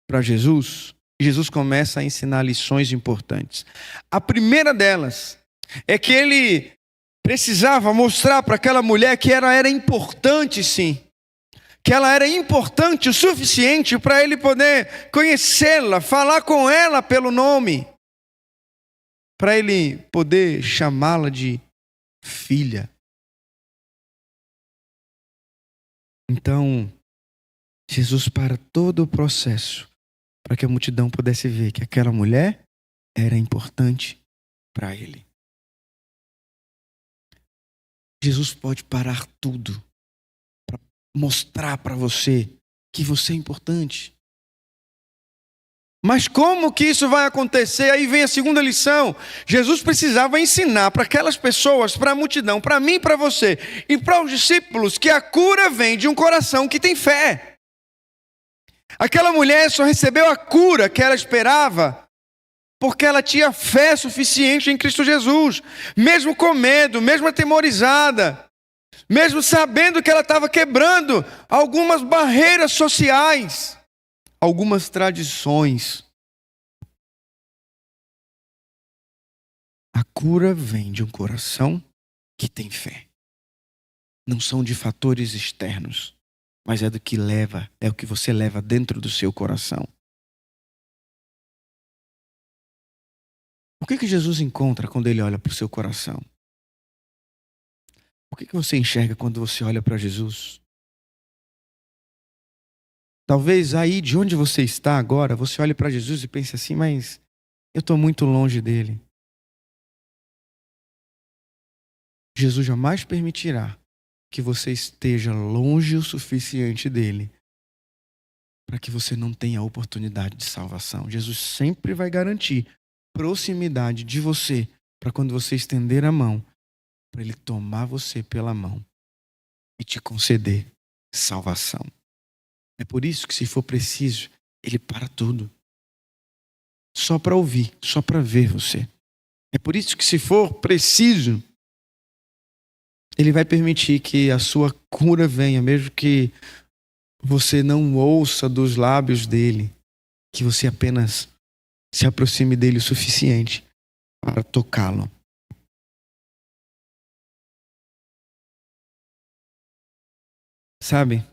para Jesus, Jesus começa a ensinar lições importantes. A primeira delas é que ele precisava mostrar para aquela mulher que era importante, sim, que ela era importante o suficiente para ele poder conhecê-la, falar com ela pelo nome, para ele poder chamá-la de filha. Então, Jesus para todo o processo, para que a multidão pudesse ver que aquela mulher era importante para ele. Jesus pode parar tudo para mostrar para você que você é importante. Mas como que isso vai acontecer? Aí vem a segunda lição. Jesus precisava ensinar para aquelas pessoas, para a multidão, para mim e para você, e para os discípulos, que a cura vem de um coração que tem fé. Aquela mulher só recebeu a cura que ela esperava porque ela tinha fé suficiente em Cristo Jesus. Mesmo com medo, mesmo atemorizada, mesmo sabendo que ela estava quebrando algumas barreiras sociais, algumas tradições. A cura vem de um coração que tem fé. Não são de fatores externos, mas é do que leva, é o que você leva dentro do seu coração. O que Jesus encontra quando ele olha para o seu coração? O que você enxerga quando você olha para Jesus? Talvez aí de onde você está agora, você olhe para Jesus e pense assim, mas eu estou muito longe dele. Jesus jamais permitirá que você esteja longe o suficiente dele para que você não tenha a oportunidade de salvação. Jesus sempre vai garantir proximidade de você para quando você estender a mão, para ele tomar você pela mão e te conceder salvação. É por isso que, se for preciso, ele para tudo. Só para ouvir, só para ver você. É por isso que, se for preciso, ele vai permitir que a sua cura venha, mesmo que você não ouça dos lábios dele, que você apenas se aproxime dele o suficiente para tocá-lo. Sabe?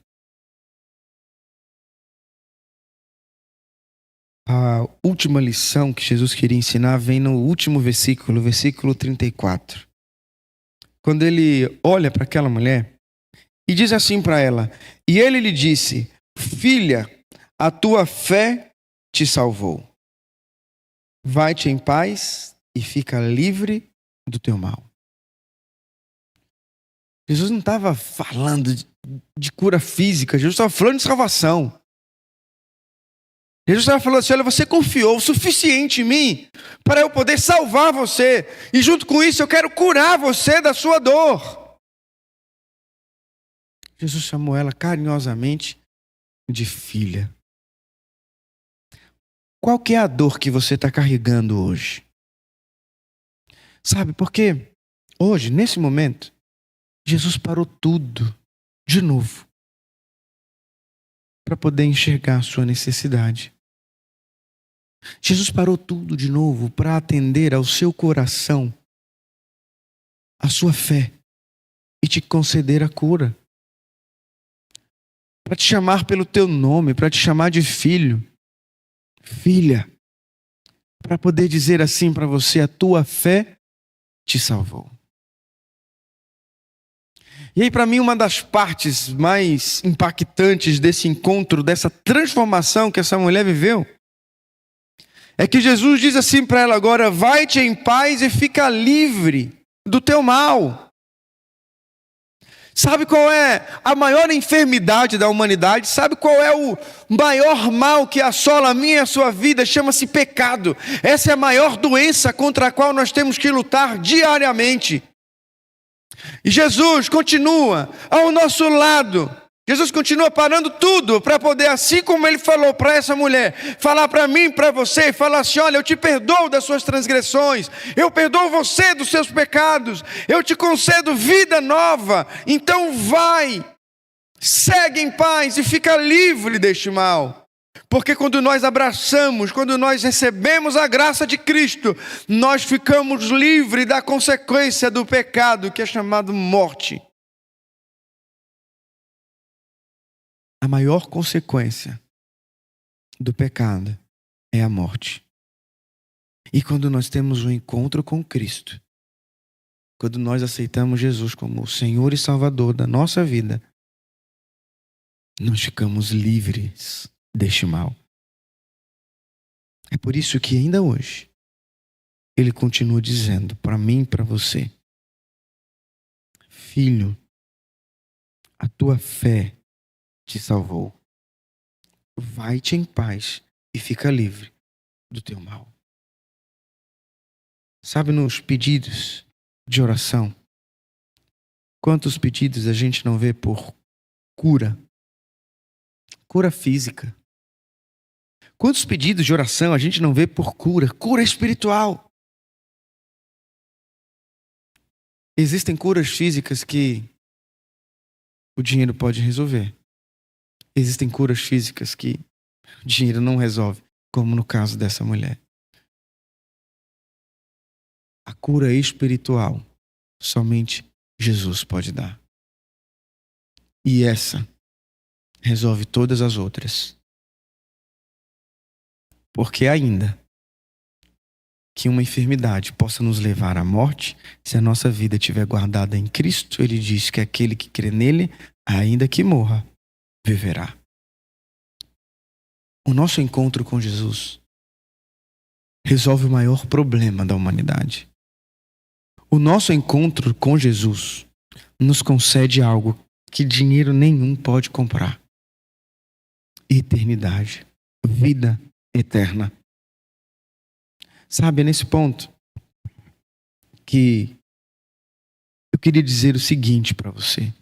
A última lição que Jesus queria ensinar vem no último versículo, versículo 34. Quando ele olha para aquela mulher e diz assim para ela: e ele lhe disse, filha, a tua fé te salvou. Vai-te em paz e fica livre do teu mal. Jesus não estava falando de cura física, Jesus estava falando de salvação. Jesus estava falando assim, olha, você confiou o suficiente em mim para eu poder salvar você. E junto com isso eu quero curar você da sua dor. Jesus chamou ela carinhosamente de filha. Qual que é a dor que você está carregando hoje? Sabe, porque hoje, nesse momento, Jesus parou tudo de novo para poder enxergar a sua necessidade. Jesus parou tudo de novo para atender ao seu coração, a sua fé, e te conceder a cura. Para te chamar pelo teu nome, para te chamar de filho, filha, para poder dizer assim para você, a tua fé te salvou. E aí, para mim, uma das partes mais impactantes desse encontro, dessa transformação que essa mulher viveu, é que Jesus diz assim para ela agora, vai-te em paz e fica livre do teu mal. Sabe qual é a maior enfermidade da humanidade? Sabe qual é o maior mal que assola a minha e a sua vida? Chama-se pecado. Essa é a maior doença contra a qual nós temos que lutar diariamente. E Jesus continua ao nosso lado. Jesus continua parando tudo para poder, assim como ele falou para essa mulher, falar para mim, para você, e falar assim, olha, eu te perdoo das suas transgressões, eu perdoo você dos seus pecados, eu te concedo vida nova, então vai, segue em paz e fica livre deste mal. Porque quando nós abraçamos, quando nós recebemos a graça de Cristo, nós ficamos livres da consequência do pecado, que é chamado morte. a maior consequência do pecado é a morte. E quando nós temos um encontro com Cristo, quando nós aceitamos Jesus como o Senhor e Salvador da nossa vida, nós ficamos livres deste mal. É por isso que ainda hoje, Ele continua dizendo para mim e para você: filho, a tua fé te salvou. Vai-te em paz e fica livre do teu mal. Sabe, nos pedidos de oração, quantos pedidos a gente não vê por cura? Cura física. Quantos pedidos de oração a gente não vê por cura? Cura espiritual. Existem curas físicas que o dinheiro pode resolver. Existem curas físicas que o dinheiro não resolve, como no caso dessa mulher. A cura espiritual somente Jesus pode dar. E essa resolve todas as outras. Porque ainda que uma enfermidade possa nos levar à morte, se a nossa vida estiver guardada em Cristo, Ele diz que aquele que crê nele, ainda que morra, viverá. O nosso encontro com Jesus resolve o maior problema da humanidade. O nosso encontro com Jesus nos concede algo que dinheiro nenhum pode comprar: eternidade, vida eterna. Sabe, é nesse ponto que eu queria dizer o seguinte para você.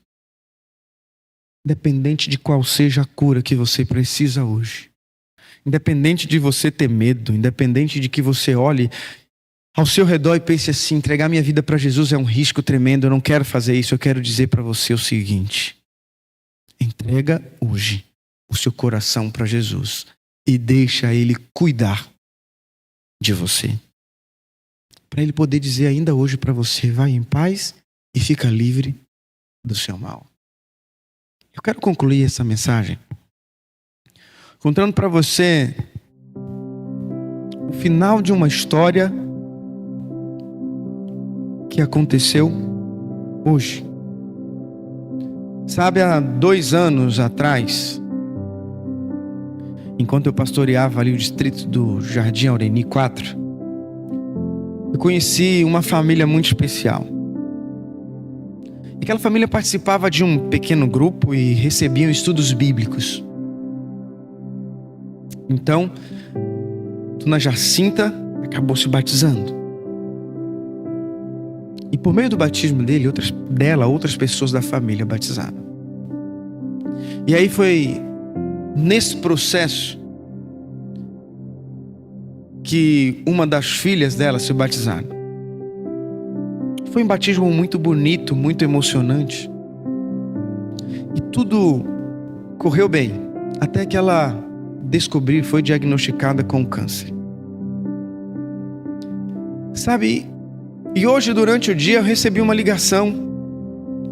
Independente de qual seja a cura que você precisa hoje, independente de você ter medo, independente de que você olhe ao seu redor e pense assim: entregar minha vida para Jesus é um risco tremendo, eu não quero fazer isso. Eu quero dizer para você o seguinte: entrega hoje o seu coração para Jesus e deixa Ele cuidar de você. Para Ele poder dizer ainda hoje para você: vai em paz e fica livre do seu mal. Eu quero concluir essa mensagem contando para você o final de uma história que aconteceu hoje. Sabe, há 2 anos atrás, enquanto eu pastoreava ali o distrito do Jardim Aureni 4, eu conheci uma família muito especial. Aquela família participava de um pequeno grupo e recebiam estudos bíblicos. Então, Dona Jacinta acabou se batizando. E por meio do batismo dele, outras pessoas da família batizaram. E aí foi nesse processo que uma das filhas dela se batizaram. Foi um batismo muito bonito, muito emocionante. E tudo correu bem, até que ela foi diagnosticada com câncer. Sabe, e hoje durante o dia eu recebi uma ligação.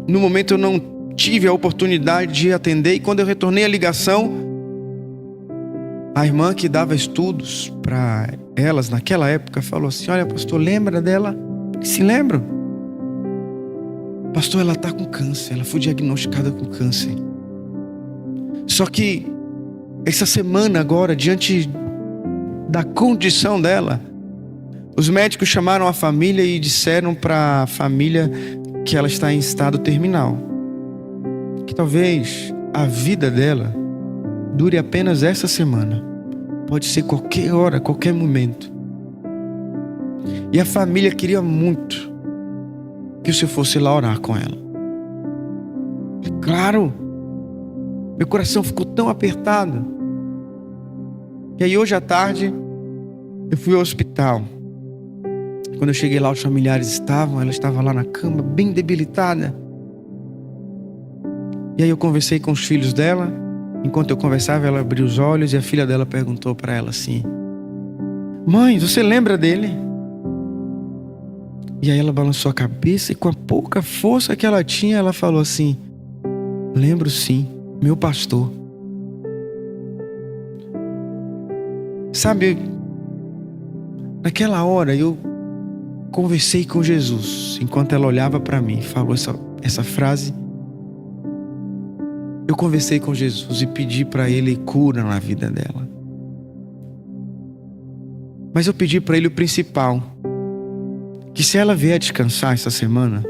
No momento eu não tive a oportunidade de atender, e quando eu retornei a ligação, a irmã que dava estudos para elas naquela época falou assim: olha, pastor, lembra dela? Se lembro. Pastor, ela está com câncer, ela foi diagnosticada com câncer. Só que essa semana agora, diante da condição dela, os médicos chamaram a família e disseram para a família que ela está em estado terminal, que talvez a vida dela dure apenas essa semana. Pode ser qualquer hora, qualquer momento. E a família queria muito que o senhor fosse lá orar com ela. E claro, meu coração ficou tão apertado. E aí hoje à tarde eu fui ao hospital. Quando eu cheguei lá, os familiares ela estava lá na cama, bem debilitada. E aí eu conversei com os filhos dela. Enquanto eu conversava, ela abriu os olhos e a filha dela perguntou para ela assim: mãe, você lembra dele? E aí ela balançou a cabeça e, com a pouca força que ela tinha, ela falou assim: lembro sim, meu pastor. Sabe, naquela hora eu conversei com Jesus, enquanto ela olhava para mim e falou essa frase. Eu conversei com Jesus e pedi para Ele cura na vida dela. Mas eu pedi para Ele o principal, que se ela vier descansar essa semana,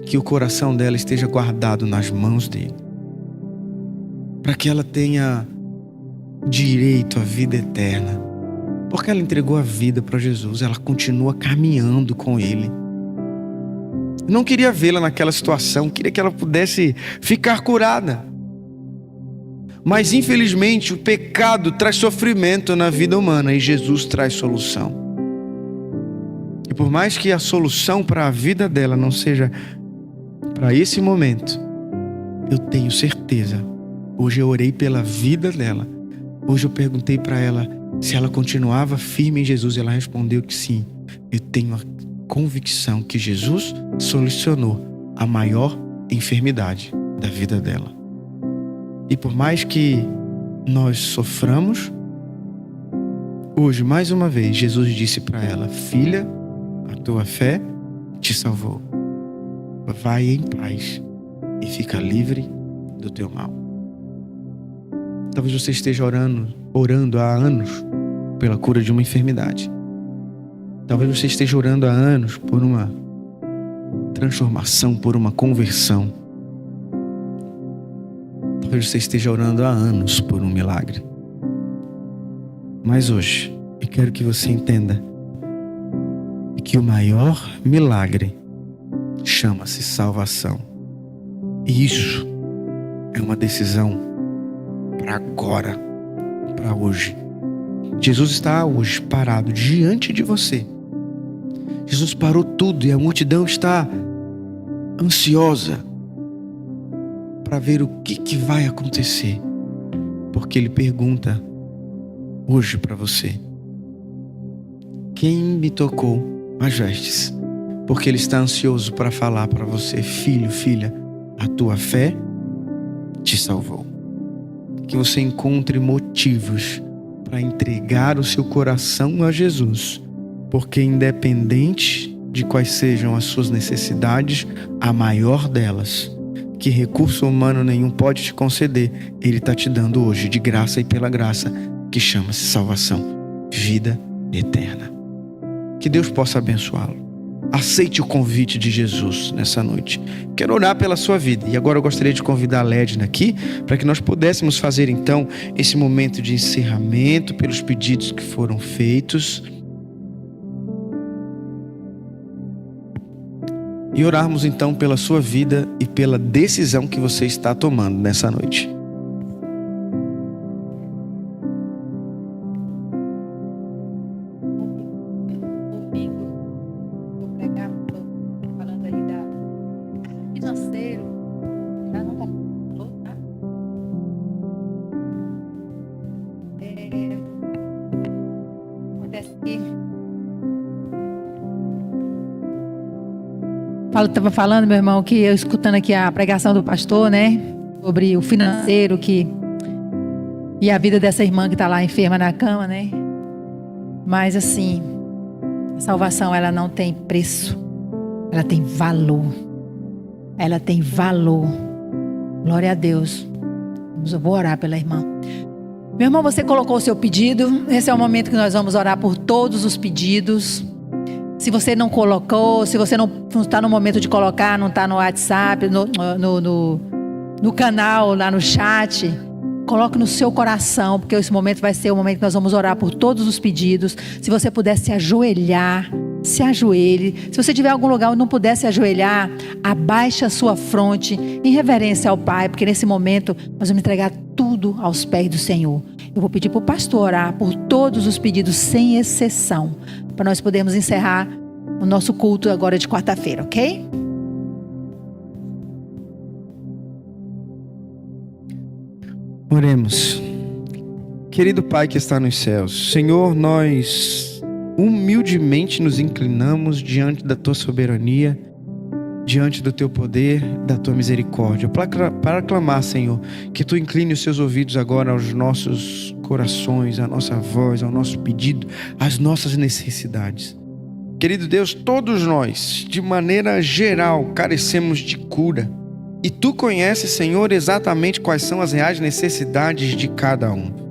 que o coração dela esteja guardado nas mãos dele, para que ela tenha direito à vida eterna, porque ela entregou a vida para Jesus, ela continua caminhando com Ele. Eu não queria vê-la naquela situação, queria que ela pudesse ficar curada. Mas infelizmente o pecado traz sofrimento na vida humana e Jesus traz solução. E por mais que a solução para a vida dela não seja para esse momento, eu tenho certeza. Hoje eu orei pela vida dela. Hoje eu perguntei para ela se ela continuava firme em Jesus e ela respondeu que sim. Eu tenho a convicção que Jesus solucionou a maior enfermidade da vida dela. E por mais que nós soframos, hoje mais uma vez Jesus disse para ela: filha, a tua fé te salvou. Vai em paz e fica livre do teu mal. Talvez você esteja orando há anos pela cura de uma enfermidade. Talvez você esteja orando há anos por uma transformação, por uma conversão. Talvez você esteja orando há anos por um milagre. Mas hoje, eu quero que você entenda que o maior milagre chama-se salvação. E isso é uma decisão para agora, para hoje. Jesus está hoje parado diante de você. Jesus parou tudo e a multidão está ansiosa para ver o que vai acontecer. Porque Ele pergunta hoje para você: quem me tocou as vestes? Porque Ele está ansioso para falar para você: filho, filha, a tua fé te salvou. Que você encontre motivos para entregar o seu coração a Jesus, porque independente de quais sejam as suas necessidades, a maior delas, que recurso humano nenhum pode te conceder, Ele está te dando hoje, de graça e pela graça, que chama-se salvação, vida eterna. Que Deus possa abençoá-lo. Aceite o convite de Jesus nessa noite. Quero orar pela sua vida. E agora eu gostaria de convidar a Ledna aqui, para que nós pudéssemos fazer então esse momento de encerramento pelos pedidos que foram feitos. E orarmos então pela sua vida e pela decisão que você está tomando nessa noite. Estava falando, meu irmão, que eu escutando aqui a pregação do pastor, né? Sobre o financeiro e a vida dessa irmã que está lá enferma na cama, né? Mas assim, a salvação, ela não tem preço. Ela tem valor. Ela tem valor. Glória a Deus. Eu vou orar pela irmã. Meu irmão, você colocou o seu pedido. Esse é o momento que nós vamos orar por todos os pedidos. Se você não colocou, se você não está no momento de colocar, não está no WhatsApp, no canal, lá no chat, coloque no seu coração, porque esse momento vai ser o momento que nós vamos orar por todos os pedidos. Se você puder se ajoelhar, se ajoelhe. Se você tiver algum lugar onde não puder se ajoelhar, abaixe a sua fronte em reverência ao Pai, porque nesse momento nós vamos entregar tudo aos pés do Senhor. Eu vou pedir para o pastor orar por todos os pedidos, sem exceção, para nós podermos encerrar o nosso culto agora de quarta-feira, ok? Oremos. Querido Pai que está nos céus, Senhor, nós humildemente nos inclinamos diante da Tua soberania diante do teu poder, da tua misericórdia, para clamar, Senhor, que tu incline os seus ouvidos agora aos nossos corações, à nossa voz, ao nosso pedido, às nossas necessidades. Querido Deus, todos nós, de maneira geral, carecemos de cura. E tu conheces, Senhor, exatamente quais são as reais necessidades de cada um.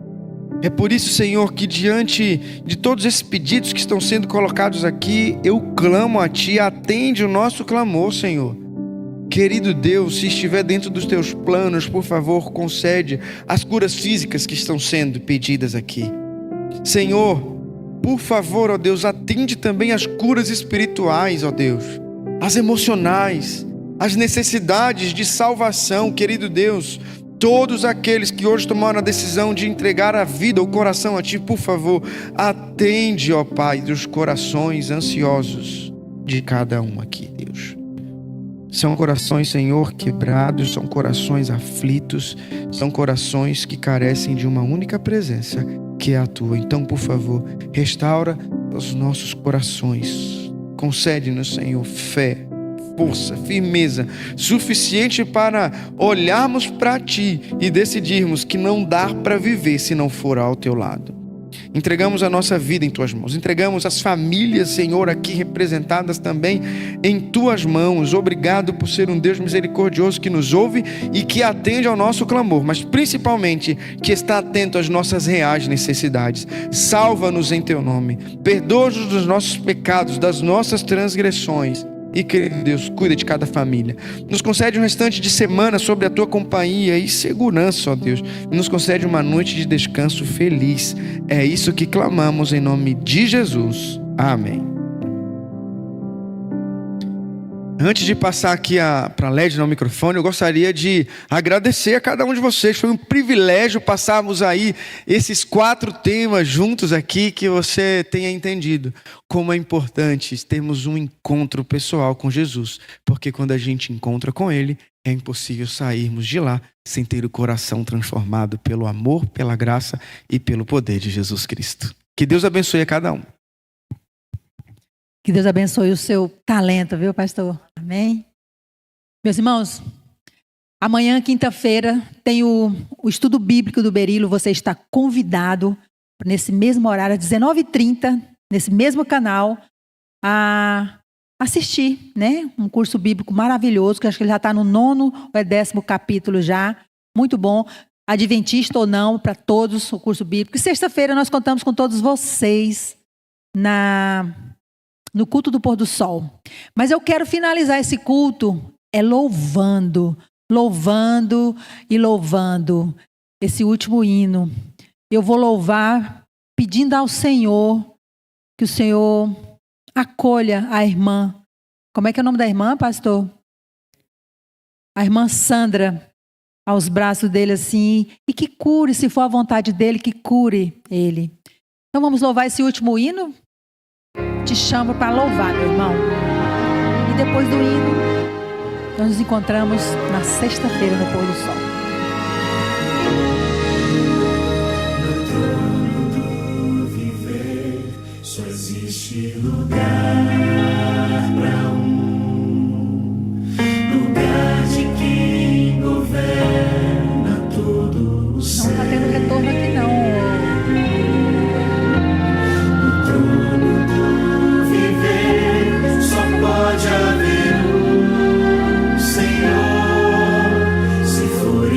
É por isso, Senhor, que diante de todos esses pedidos que estão sendo colocados aqui, eu clamo a Ti, atende o nosso clamor, Senhor. Querido Deus, se estiver dentro dos Teus planos, por favor, concede as curas físicas que estão sendo pedidas aqui. Senhor, por favor, ó Deus, atende também as curas espirituais, ó Deus, as emocionais, as necessidades de salvação, querido Deus. Todos aqueles que hoje tomaram a decisão de entregar a vida, o coração a Ti, por favor, atende, ó Pai, dos corações ansiosos de cada um aqui, Deus. São corações, Senhor, quebrados, são corações aflitos, são corações que carecem de uma única presença, que é a Tua. Então, por favor, restaura os nossos corações. Concede-nos, Senhor, fé, força, firmeza, suficiente para olharmos para Ti e decidirmos que não dá para viver se não for ao Teu lado. Entregamos a nossa vida em Tuas mãos, entregamos as famílias, Senhor, aqui representadas também em Tuas mãos. Obrigado por ser um Deus misericordioso que nos ouve e que atende ao nosso clamor, mas principalmente que está atento às nossas reais necessidades. Salva-nos em Teu nome, perdoa-nos dos nossos pecados, das nossas transgressões. E, querido Deus, cuida de cada família. Nos concede um restante de semana sobre a Tua companhia e segurança, ó Deus. Nos concede uma noite de descanso feliz. É isso que clamamos em nome de Jesus. Amém. Antes de passar aqui para a Led no microfone, eu gostaria de agradecer a cada um de vocês. Foi um privilégio passarmos aí esses 4 temas juntos aqui, que você tenha entendido como é importante termos um encontro pessoal com Jesus. Porque quando a gente encontra com Ele, é impossível sairmos de lá sem ter o coração transformado pelo amor, pela graça e pelo poder de Jesus Cristo. Que Deus abençoe a cada um. Que Deus abençoe o seu talento, viu, pastor? Amém? Meus irmãos, amanhã, quinta-feira, tem o estudo bíblico do Berilo. Você está convidado, nesse mesmo horário, às 19h30, nesse mesmo canal, a assistir, né? Um curso bíblico maravilhoso, que acho que ele já está no 9º ou 10º capítulo já. Muito bom. Adventista ou não, para todos, o curso bíblico. E sexta-feira nós contamos com todos vocês no culto do pôr do sol. Mas eu quero finalizar esse culto louvando e louvando esse último hino. Eu vou louvar pedindo ao Senhor que o Senhor acolha a irmã. Como é que é o nome da irmã, pastor? A irmã Sandra, aos braços dele assim, e que cure, se for a vontade dele, que cure ele. Então vamos louvar esse último hino? Te chamo para louvar, meu irmão. E depois do hino, nós nos encontramos na sexta-feira no pôr do sol. No trono do viver só existe lugar para lugar de quem governa todo o céu. Não está tendo retorno aqui não. Pode haver um Senhor, se for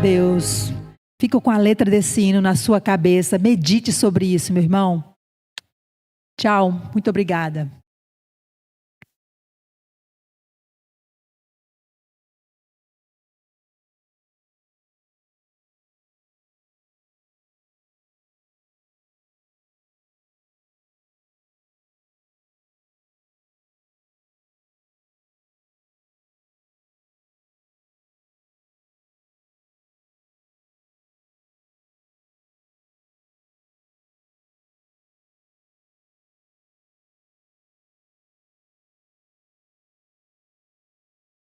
Deus. Fica com a letra desse hino na sua cabeça. Medite sobre isso, meu irmão. Tchau. Muito obrigada.